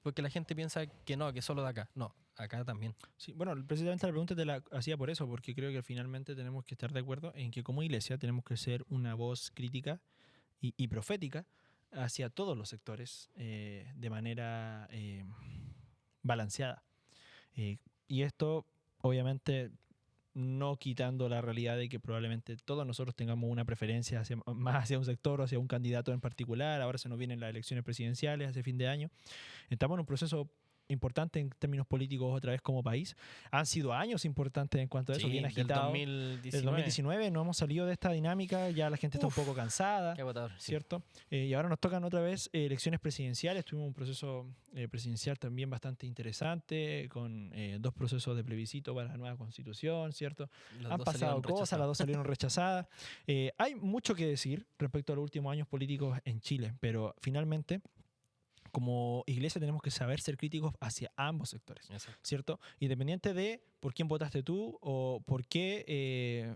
Porque la gente piensa que no, que solo de acá. No, acá también. sí, bueno, precisamente la pregunta te la hacía por eso, porque creo que finalmente tenemos que estar de acuerdo en que como iglesia tenemos que ser una voz crítica y profética hacia todos los sectores de manera balanceada. Y esto, obviamente, no quitando la realidad de que probablemente todos nosotros tengamos una preferencia más hacia un sector o hacia un candidato en particular. Ahora se nos vienen las elecciones presidenciales hace fin de año. Estamos en un proceso importante en términos políticos otra vez como país. Han sido años importantes en cuanto a eso, Sí, bien del agitado. 2019. Desde 2019 no hemos salido de esta dinámica, ya la gente está un poco cansada. Qué agotador. Sí. ¿Cierto? Y ahora nos tocan otra vez elecciones presidenciales. Tuvimos un proceso presidencial también bastante interesante, con 2 procesos de plebiscito para la nueva constitución, ¿cierto? Los Han dos pasado salieron cosas, rechazados. las 2 salieron rechazadas. Hay mucho que decir respecto a los últimos años políticos en Chile, pero finalmente, como iglesia tenemos que saber ser críticos hacia ambos sectores, Exacto. ¿cierto? Independiente de por quién votaste tú o por qué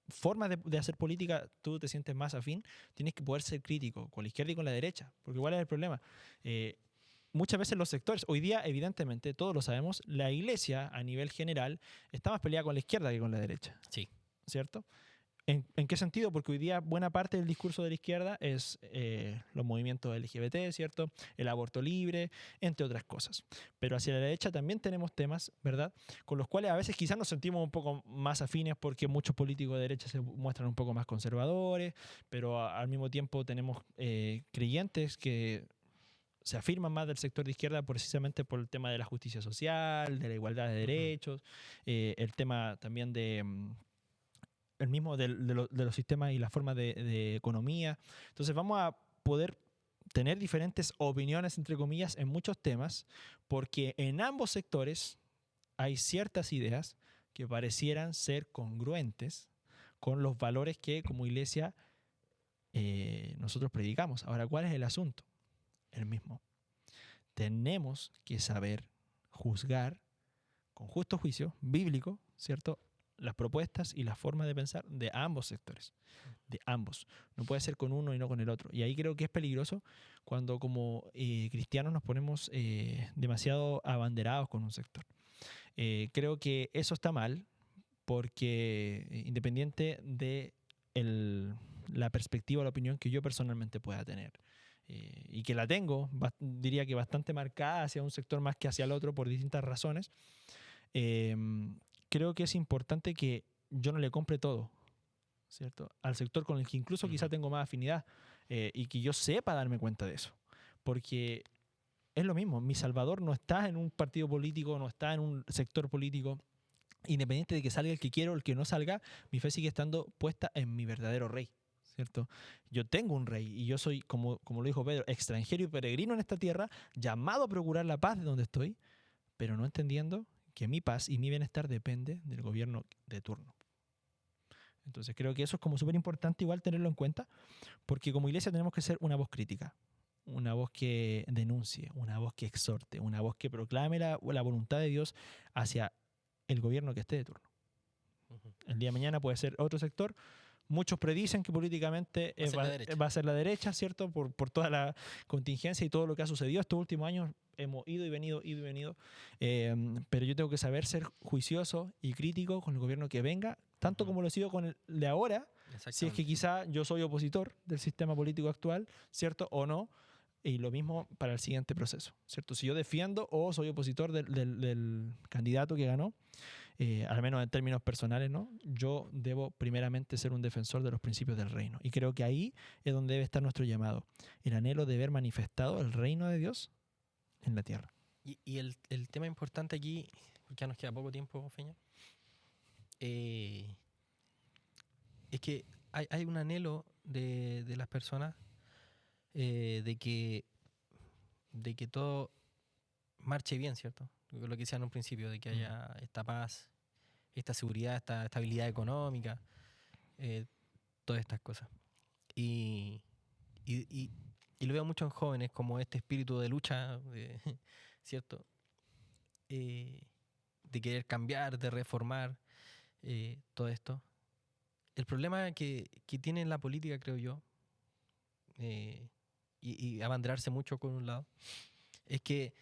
formas de hacer política tú te sientes más afín, tienes que poder ser crítico con la izquierda y con la derecha, porque igual es el problema. Muchas veces los sectores, hoy día evidentemente todos lo sabemos, la iglesia a nivel general está más peleada con la izquierda que con la derecha, Sí. ¿cierto? ¿En qué sentido? Porque hoy día buena parte del discurso de la izquierda es los movimientos LGBT, ¿cierto? El aborto libre, entre otras cosas. Pero hacia la derecha también tenemos temas, ¿verdad? Con los cuales a veces quizás nos sentimos un poco más afines porque muchos políticos de derecha se muestran un poco más conservadores, pero al mismo tiempo tenemos creyentes que se afirman más del sector de izquierda precisamente por el tema de la justicia social, de la igualdad de derechos, el tema también de el mismo de los sistemas y las formas de economía. Entonces vamos a poder tener diferentes opiniones, entre comillas, en muchos temas, porque en ambos sectores hay ciertas ideas que parecieran ser congruentes con los valores que como iglesia nosotros predicamos. Ahora, ¿cuál es el asunto? El mismo. Tenemos que saber juzgar con justo juicio bíblico, ¿cierto?, las propuestas y las formas de pensar de ambos sectores, de ambos. No puede ser con uno y no con el otro. Y ahí creo que es peligroso cuando como cristianos nos ponemos demasiado abanderados con un sector. Creo que eso está mal porque independiente de la perspectiva o la opinión que yo personalmente pueda tener, y que la tengo, diría que bastante marcada hacia un sector más que hacia el otro por distintas razones, creo que es importante que yo no le compre todo, ¿cierto? Al sector con el que incluso quizá tengo más afinidad, y que yo sepa darme cuenta de eso. Porque es lo mismo, mi Salvador no está en un partido político, no está en un sector político. Independiente de que salga el que quiero o el que no salga, mi fe sigue estando puesta en mi verdadero rey, ¿cierto? Yo tengo un rey y yo soy, como lo dijo Pedro, extranjero y peregrino en esta tierra, llamado a procurar la paz de donde estoy, pero no entendiendo que mi paz y mi bienestar depende del gobierno de turno. Entonces creo que eso es como súper importante igual tenerlo en cuenta, porque como iglesia tenemos que ser una voz crítica, una voz que denuncie, una voz que exhorte, una voz que proclame la voluntad de Dios hacia el gobierno que esté de turno. El día de mañana puede ser otro sector. Muchos predicen que políticamente va a ser la derecha, ¿cierto? Por toda la contingencia y todo lo que ha sucedido estos últimos años. Hemos ido y venido. Pero yo tengo que saber ser juicioso y crítico con el gobierno que venga, tanto como lo he sido con el de ahora, si es que quizá yo soy opositor del sistema político actual, ¿cierto? O no. Y lo mismo para el siguiente proceso, ¿cierto? Si yo defiendo o soy opositor del candidato que ganó, al menos en términos personales, ¿no? Yo debo primeramente ser un defensor de los principios del reino. Y creo que ahí es donde debe estar nuestro llamado, el anhelo de ver manifestado el reino de Dios en la tierra. Y el tema importante aquí, porque ya nos queda poco tiempo, Feña, es que hay un anhelo de las personas de que todo marche bien, ¿cierto? Lo que decía en un principio, de que haya esta paz, esta seguridad, esta estabilidad económica, todas estas cosas. Y lo veo mucho en jóvenes, como este espíritu de lucha, ¿cierto? De querer cambiar, de reformar, todo esto. El problema que tiene la política, creo yo, y abanderarse mucho con un lado, es que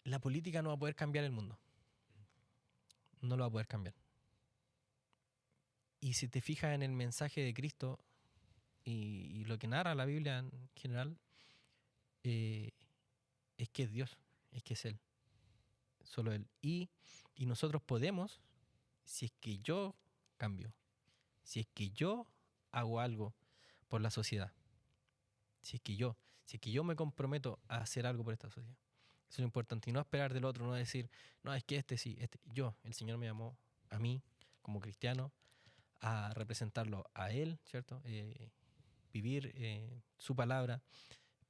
la política no va a poder cambiar el mundo. No lo va a poder cambiar. Y si te fijas en el mensaje de Cristo y lo que narra la Biblia en general, es que es Dios, es que es Él, solo Él. Y nosotros podemos, si es que yo cambio, si es que yo hago algo por la sociedad, si es que yo me comprometo a hacer algo por esta sociedad. Eso es lo importante. Y no esperar del otro, no decir, no, es que el Señor me llamó a mí, como cristiano, a representarlo a Él, ¿cierto? Vivir su palabra,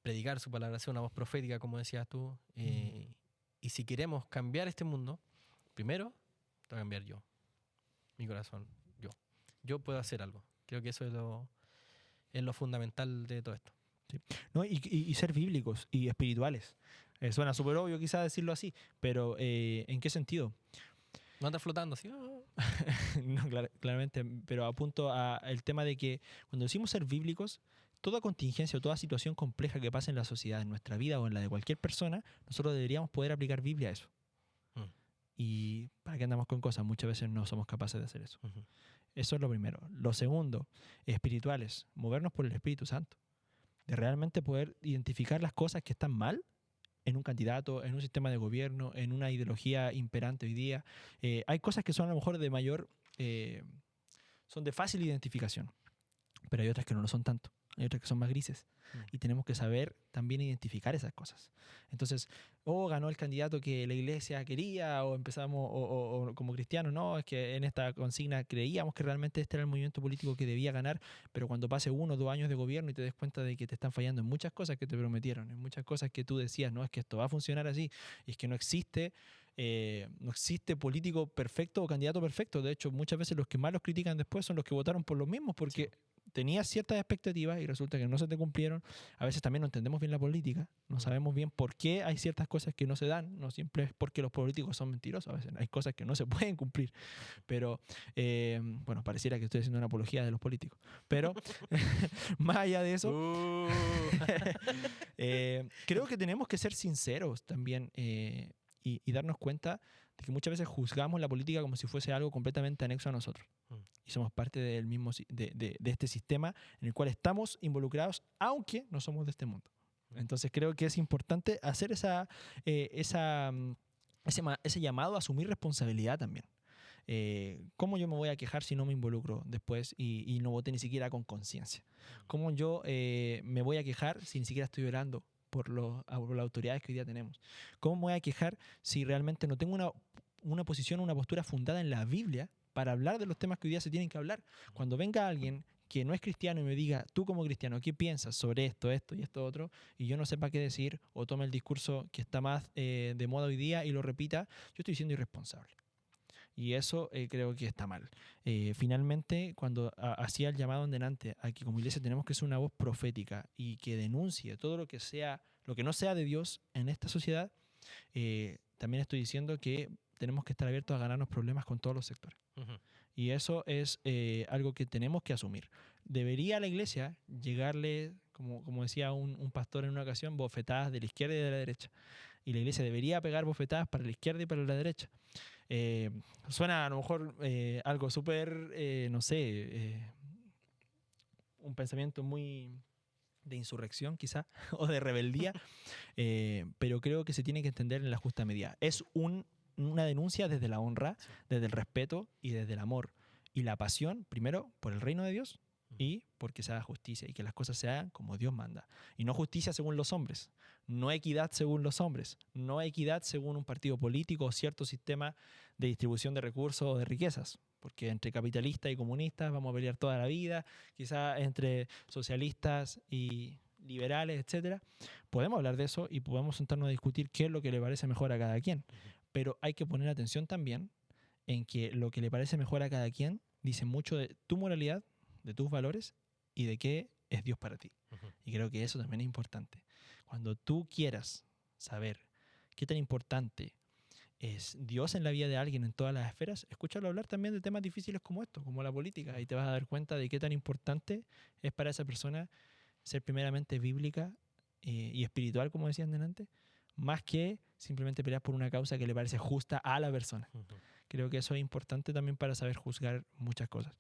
predicar su palabra, ser una voz profética, como decías tú. Y si queremos cambiar este mundo, primero, tengo que cambiar yo, mi corazón, yo. Yo puedo hacer algo. Creo que eso es lo fundamental de todo esto. Sí. ¿No? Y ser bíblicos y espirituales. Suena súper obvio quizás decirlo así, pero ¿en qué sentido? No andar flotando así. No, claramente, pero apunto al tema de que cuando decimos ser bíblicos, toda contingencia o toda situación compleja que pasa en la sociedad, en nuestra vida o en la de cualquier persona, nosotros deberíamos poder aplicar Biblia a eso. ¿Y para qué andamos con cosas? Muchas veces no somos capaces de hacer eso. Eso es lo primero. Lo segundo, espirituales, movernos por el Espíritu Santo. De realmente poder identificar las cosas que están mal en un candidato, en un sistema de gobierno, en una ideología imperante hoy día. Hay cosas que son a lo mejor de mayor, son de fácil identificación, pero hay otras que no lo son tanto. Hay otras que son más grises. Y tenemos que saber también identificar esas cosas. Entonces, ganó el candidato que la iglesia quería, o empezamos, o como cristianos, no, es que en esta consigna creíamos que realmente este era el movimiento político que debía ganar, pero cuando pase 1 o 2 años de gobierno y te des cuenta de que te están fallando en muchas cosas que te prometieron, en muchas cosas que tú decías, no, es que esto va a funcionar así, y es que no existe político perfecto o candidato perfecto. De hecho, muchas veces los que más los critican después son los que votaron por los mismos, porque tenías ciertas expectativas y resulta que no se te cumplieron. A veces también no entendemos bien la política, no sabemos bien por qué hay ciertas cosas que no se dan, no siempre es porque los políticos son mentirosos, a veces hay cosas que no se pueden cumplir, pero bueno, pareciera que estoy haciendo una apología de los políticos, pero más allá de eso, creo que tenemos que ser sinceros también y darnos cuenta de que muchas veces juzgamos la política como si fuese algo completamente anexo a nosotros. Y somos parte del mismo, de este sistema en el cual estamos involucrados, aunque no somos de este mundo. Entonces creo que es importante hacer ese llamado a asumir responsabilidad también. ¿Cómo yo me voy a quejar si no me involucro después y no voté ni siquiera con conciencia? ¿Cómo yo me voy a quejar si ni siquiera estoy orando por las autoridades que hoy día tenemos? ¿Cómo me voy a quejar si realmente no tengo una posición, una postura fundada en la Biblia para hablar de los temas que hoy día se tienen que hablar? Cuando venga alguien que no es cristiano y me diga, tú como cristiano, ¿qué piensas sobre esto y esto otro? Y yo no sepa qué decir o tome el discurso que está más de moda hoy día y lo repita, yo estoy siendo irresponsable. Y eso creo que está mal. Finalmente, cuando hacía el llamado en delante a que como iglesia tenemos que ser una voz profética y que denuncie todo lo que no sea de Dios en esta sociedad, también estoy diciendo que tenemos que estar abiertos a ganarnos problemas con todos los sectores. Y eso es algo que tenemos que asumir. Debería la iglesia llegarle, como decía un pastor en una ocasión, bofetadas de la izquierda y de la derecha. Y la iglesia debería pegar bofetadas para la izquierda y para la derecha. Suena a lo mejor algo súper, no sé, un pensamiento muy de insurrección quizá, o de rebeldía, pero creo que se tiene que entender en la justa medida. Es una denuncia desde la honra, desde el respeto y desde el amor. Y la pasión, primero, por el reino de Dios y porque se haga justicia y que las cosas se hagan como Dios manda. Y no justicia según los hombres, no equidad según los hombres, no equidad según un partido político o cierto sistema de distribución de recursos o de riquezas. Porque entre capitalistas y comunistas vamos a pelear toda la vida, quizás entre socialistas y liberales, etcétera. Podemos hablar de eso y podemos sentarnos a discutir qué es lo que le parece mejor a cada quien. Pero hay que poner atención también en que lo que le parece mejor a cada quien dice mucho de tu moralidad, de tus valores y de qué es Dios para ti. Y creo que eso también es importante. Cuando tú quieras saber qué tan importante es Dios en la vida de alguien en todas las esferas, escúchalo hablar también de temas difíciles como esto, como la política, y te vas a dar cuenta de qué tan importante es para esa persona ser primeramente bíblica y espiritual, como decían delante, más que simplemente pelear por una causa que le parece justa a la persona. Creo que eso es importante también para saber juzgar muchas cosas.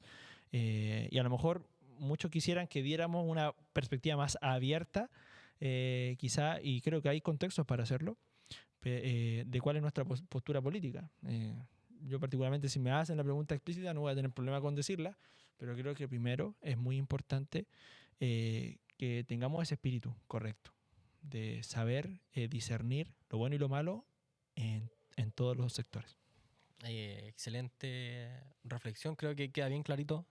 Y a lo mejor muchos quisieran que diéramos una perspectiva más abierta, quizá, y creo que hay contextos para hacerlo, de cuál es nuestra postura política. Yo particularmente, si me hacen la pregunta explícita, no voy a tener problema con decirla, pero creo que primero es muy importante que tengamos ese espíritu correcto, de saber discernir lo bueno y lo malo en todos los sectores. Excelente reflexión, creo que queda bien clarito.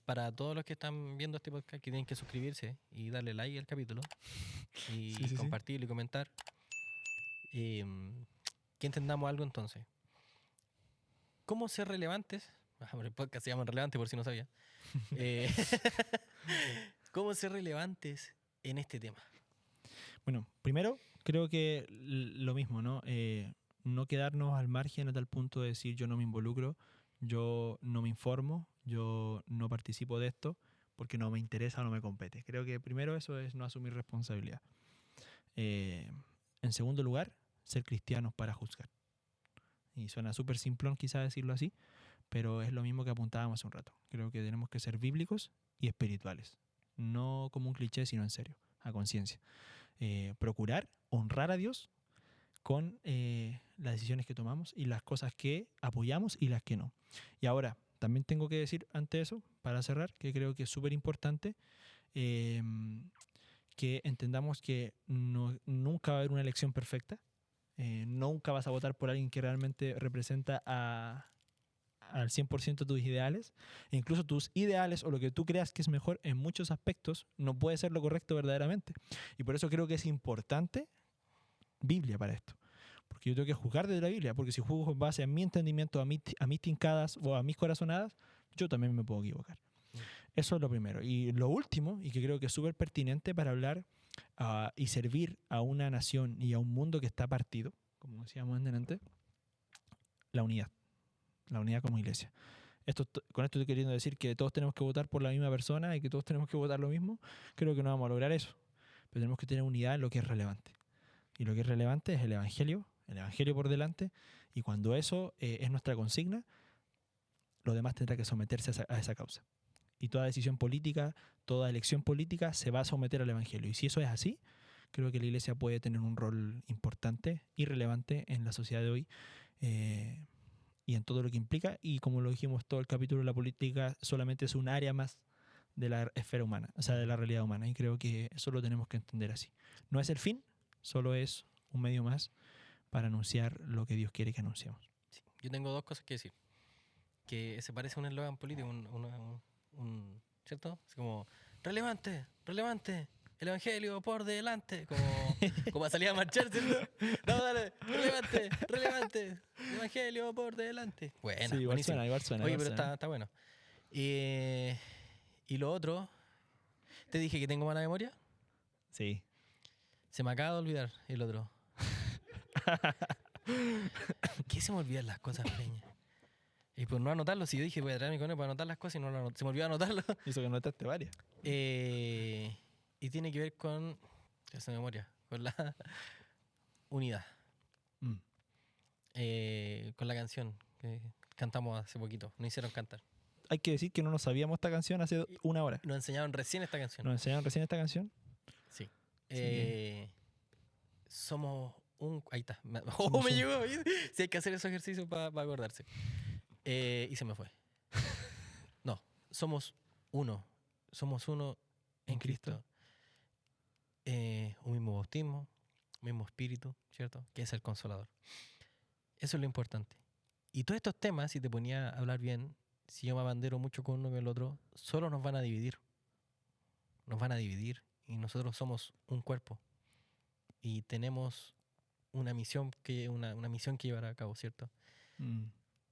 Para todos los que están viendo este podcast, que tienen que suscribirse y darle like al capítulo y Sí. compartirlo y comentar, que entendamos algo entonces. ¿Cómo ser relevantes? El podcast se llama Relevante por si no sabía. ¿Cómo ser relevantes en este tema? Bueno, primero creo que lo mismo, ¿no? No quedarnos al margen a tal punto de decir yo no me involucro, yo no me informo, yo no participo de esto porque no me interesa o no me compete. Creo que primero eso es no asumir responsabilidad. En segundo lugar, ser cristianos para juzgar. Y suena súper simplón quizás decirlo así, pero es lo mismo que apuntábamos hace un rato. Creo que tenemos que ser bíblicos y espirituales. No como un cliché, sino en serio, a conciencia. Procurar honrar a Dios con las decisiones que tomamos y las cosas que apoyamos y las que no. Y ahora, también tengo que decir ante eso, para cerrar, que creo que es súper importante que entendamos que nunca va a haber una elección perfecta. Nunca vas a votar por alguien que realmente representa al 100% tus ideales. E incluso tus ideales o lo que tú creas que es mejor en muchos aspectos no puede ser lo correcto verdaderamente. Y por eso creo que es importante Biblia para esto. Porque yo tengo que juzgar desde la Biblia, porque si juzgo en base a mi entendimiento, a mis tincadas o a mis corazonadas, yo también me puedo equivocar. Eso es lo primero. Y lo último, y que creo que es súper pertinente para hablar y servir a una nación y a un mundo que está partido, como decíamos antes, la unidad. La unidad como iglesia. Con esto estoy queriendo decir que todos tenemos que votar por la misma persona y que todos tenemos que votar lo mismo. Creo que no vamos a lograr eso. Pero tenemos que tener unidad en lo que es relevante. Y lo que es relevante es el Evangelio por delante. Y cuando eso es nuestra consigna, lo demás tendrá que someterse a esa causa. Y toda decisión política, toda elección política se va a someter al Evangelio. Y si eso es así, creo que la iglesia puede tener un rol importante y relevante en la sociedad de hoy. Y en todo lo que implica, y como lo dijimos todo el capítulo, la política solamente es un área más de la esfera humana, o sea, de la realidad humana, y creo que eso lo tenemos que entender así. No es el fin, solo es un medio más para anunciar lo que Dios quiere que anunciemos. Sí. Yo tengo dos cosas que decir. Que se parece a un eslogan político, ¿cierto? Es como, relevante, relevante, el evangelio por delante. Como a salir a marchar, ¿cierto? No, dale, relevante, relevante, el evangelio por delante. Bueno, Sí, igual suena. Oye, igual pero suena. está bueno. Y lo otro, te dije que tengo mala memoria. Sí. Se me acaba de olvidar el otro. ¿Qué se me olvidan las cosas, Peña? Y por no anotarlo, si yo dije voy a traer mi conejo para anotar las cosas y no lo anoté, se me olvidó anotarlo. Hizo que notaste varias. Y tiene que ver con esa memoria, con la unidad. Mm. Con la canción que cantamos hace poquito. Nos hicieron cantar. Hay que decir que no nos sabíamos esta canción hace una hora. Nos enseñaron recién esta canción. Nos enseñaron recién esta canción. Sí. Sí. Somos un... Ahí está. Me un- llegó. Si hay que hacer esos ejercicios para acordarse. Y se me fue. No, somos uno. Somos uno en En Cristo. Cristo. Un mismo bautismo, un mismo espíritu, ¿cierto? Que es el Consolador. Eso es lo importante. Y todos estos temas, si te ponía a hablar bien, si yo me abandero mucho con uno y con el otro, solo nos van a dividir. Nos van a dividir. Y nosotros somos un cuerpo. Y tenemos una misión una misión que llevar a cabo, ¿cierto? Mm.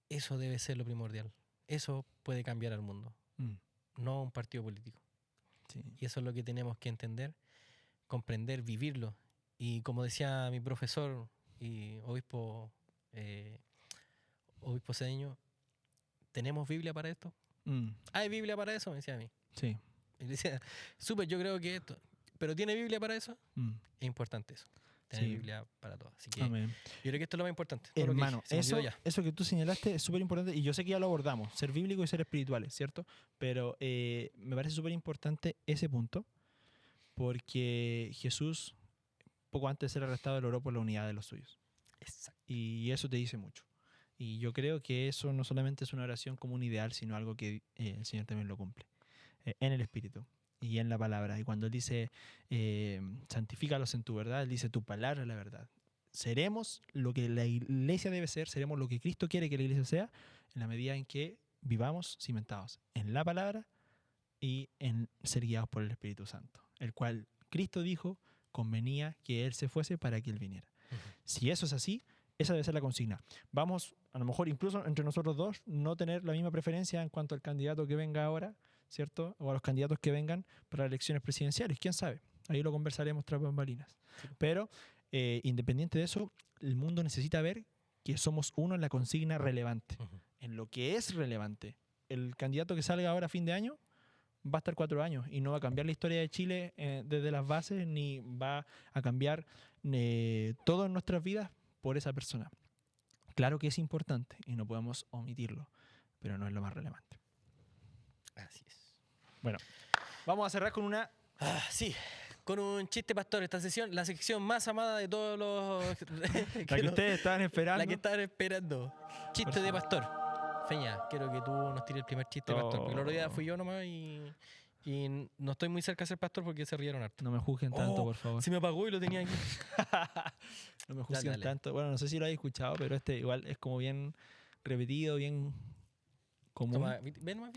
Eso debe ser lo primordial. Eso puede cambiar al mundo, Mm. no un partido político. Sí. Y eso es lo que tenemos que entender, comprender, vivirlo. Y como decía mi profesor y obispo Cedeño, ¿tenemos Biblia para esto? Mm. ¿Hay Biblia para eso? Me decía a mí. Sí. Y le decía, súper, yo creo que esto. ¿Pero tiene Biblia para eso? Mm. Es importante eso. Tener Sí. Biblia para todo. Así que Amén. yo creo que esto es lo más importante. Todo lo que Hermano, dije, se me olvidó ya. eso que tú señalaste es súper importante y yo sé que ya lo abordamos, ser bíblico y ser espirituales, ¿cierto? Pero me parece súper importante ese punto porque Jesús, poco antes de ser arrestado, él oró por la unidad de los suyos. Exacto. Y eso te dice mucho. Y yo creo que eso no solamente es una oración como un ideal, sino algo que el Señor también lo cumple en el Espíritu y en la palabra. Y cuando Él dice, santifícalos en tu verdad, Él dice, tu palabra es la verdad. Seremos lo que la iglesia debe ser, seremos lo que Cristo quiere que la iglesia sea, en la medida en que vivamos cimentados en la palabra y en ser guiados por el Espíritu Santo, el cual Cristo dijo convenía que Él se fuese para que Él viniera. Si eso es así, esa debe ser la consigna. Vamos, a lo mejor incluso entre nosotros dos, no tener la misma preferencia en cuanto al candidato que venga ahora, ¿cierto? O a los candidatos que vengan para las elecciones presidenciales, quién sabe. Ahí lo conversaremos tras bambalinas. Pero independiente de eso, el mundo necesita ver que somos uno en la consigna relevante, en lo que es relevante. El candidato que salga ahora a fin de año va a estar 4 años y no va a cambiar la historia de Chile desde las bases, ni va a cambiar todo en nuestras vidas por esa persona. Claro que es importante y no podemos omitirlo, pero no es lo más relevante. Así es. Bueno, vamos a cerrar con una... Sí, con un chiste pastor. Esta sesión, la sección más amada de todos los... La que ustedes estaban esperando. La que estaban esperando. Chiste de pastor. Feña, quiero que tú nos tires el primer chiste de pastor. Porque el otro día fui yo nomás y no estoy muy cerca de ser pastor porque se rieron harto. No me juzguen tanto, por favor. Se me apagó y lo tenía aquí. No me juzguen Dale. tanto. Bueno, no sé si lo habéis escuchado, pero este igual es como bien repetido, bien común. Toma, ven nomás.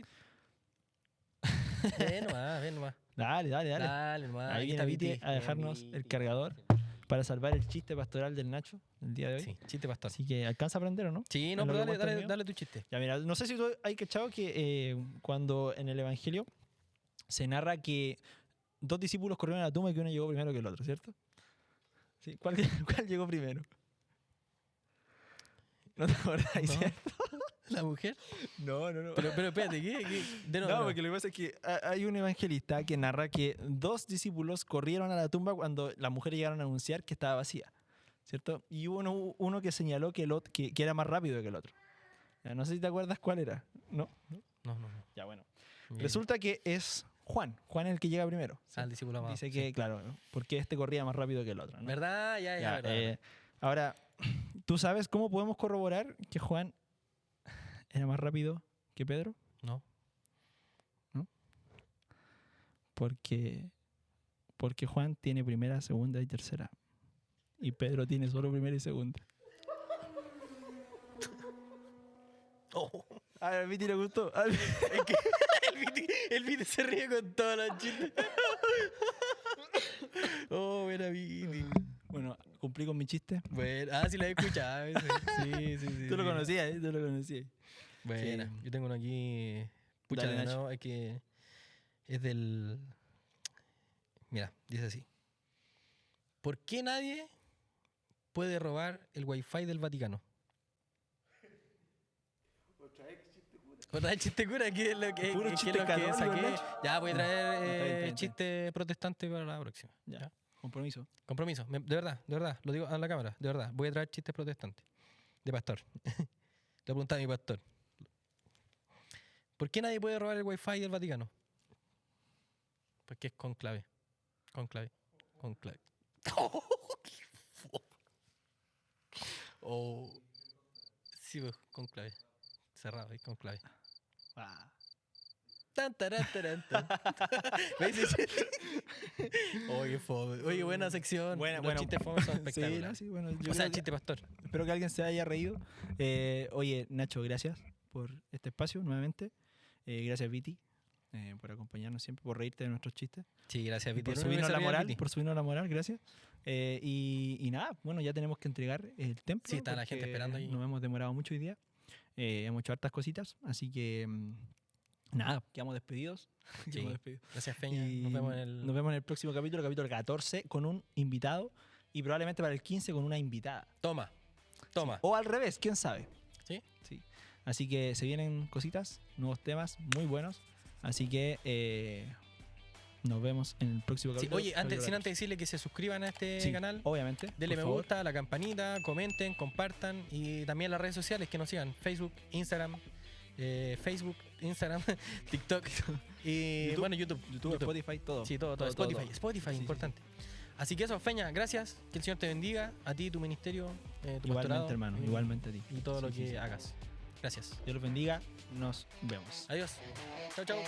Ven nomás. Dale. Dale nomás. Ahí Aquí viene está Viti Viti. a dejarnos el cargador para salvar el chiste pastoral del Nacho el día de hoy. Sí, chiste pastor. Así que alcanza a aprender, ¿o no? Sí, ¿En no, lo pero que hemos tenido? dale tu chiste. Ya, mira, no sé si tú hay cachado que cuando en el Evangelio se narra que 2 discípulos corrieron a la tumba y que uno llegó primero que el otro, ¿cierto? Sí, ¿cuál llegó primero? ¿No te acordás, No. cierto? ¿La mujer? No. Pero espérate, ¿qué? De No, nuevo, porque lo que pasa es que hay un evangelista que narra que 2 discípulos corrieron a la tumba cuando las mujeres llegaron a anunciar que estaba vacía, ¿cierto? Y hubo uno que señaló que era más rápido que el otro. Ya, no sé si te acuerdas cuál era. ¿No? No. Ya, bueno. Bien. Resulta que es Juan es el que llega primero. Ah, el discípulo amado. Dice que, Sí. claro, porque este corría más rápido que el otro, ¿no? ¿Verdad? Ya, Ya, verdad. ahora, ¿tú sabes cómo podemos corroborar que Juan era más rápido que Pedro? No. Porque Juan tiene primera, segunda y tercera. Y Pedro tiene solo primera y segunda. Oh. A ver, a Viti le gustó. El Viti se ríe con todos los chistes. Oh, buena Viti. Bueno, cumplí con mi chiste. Bueno, sí la he escuchado. Sí. Tú lo conocías, ¿eh? Tú lo conocías. Buena. Sí. Yo tengo uno aquí. Pucha, Dale, de Nacho. nuevo, es que es del... Mira, dice así. ¿Por qué nadie puede robar el wifi del Vaticano? Otra vez chiste cura, ¿qué es lo que, Puro qué es chiste lo que católico, saqué? Nacho. Ya, voy a traer Está bien. chiste protestante para la próxima. Ya, compromiso. Compromiso, de verdad, lo digo a la cámara, de verdad. Voy a traer chistes protestantes. De pastor. Le preguntaba a mi pastor. ¿Por qué nadie puede robar el wifi del Vaticano? Porque es con clave. Con clave. Oh. Sí, pues, con clave. Cerrado y con clave. Tan, tarán, tarán, tan. ¿Ves? Oye, fome. Oye, buena sección. Buena, Los chistes fome son Sí, espectaculares. no, sí, bueno, yo O creo sea, que- chiste pastor. espero que alguien se haya reído. Oye, Nacho, gracias por este espacio nuevamente. Gracias, Viti, por acompañarnos siempre, por reírte de nuestros chistes. Sí, gracias, Y Viti. por El único que subirnos se la ríe es moral, Viti. por subirnos la moral, gracias. Y nada, bueno, ya tenemos que entregar el templo. Sí, está la gente porque esperando ahí. Nos hemos demorado mucho hoy día. Hemos hecho hartas cositas, así que nada, quedamos despedidos. Sí. Quedamos despedidos. Gracias, Feña. Y Nos vemos en el... próximo capítulo, capítulo 14, con un invitado y probablemente para el 15 con una invitada. Toma. O al revés, quién sabe. ¿Sí? Sí. Así que se vienen cositas, nuevos temas muy buenos. Así que nos vemos en el próximo Sí, capítulo. oye, capítulo sin 14. antes decirle que se suscriban a este Sí, canal. obviamente. Denle por me favor. gusta, a la campanita, comenten, compartan y también las redes sociales que nos sigan. Facebook, Instagram, TikTok y YouTube. bueno, YouTube. YouTube, Spotify, todo. Sí, todo. Spotify, Spotify, Sí, sí, importante. Así que eso, Feña, gracias. Que el Señor te bendiga, a ti, tu ministerio, tu pastorado, Igualmente, hermano, igualmente a ti. y todo Sí, lo sí, que sí. hagas. Gracias. Dios los bendiga. Nos vemos. Adiós. Chao, chao.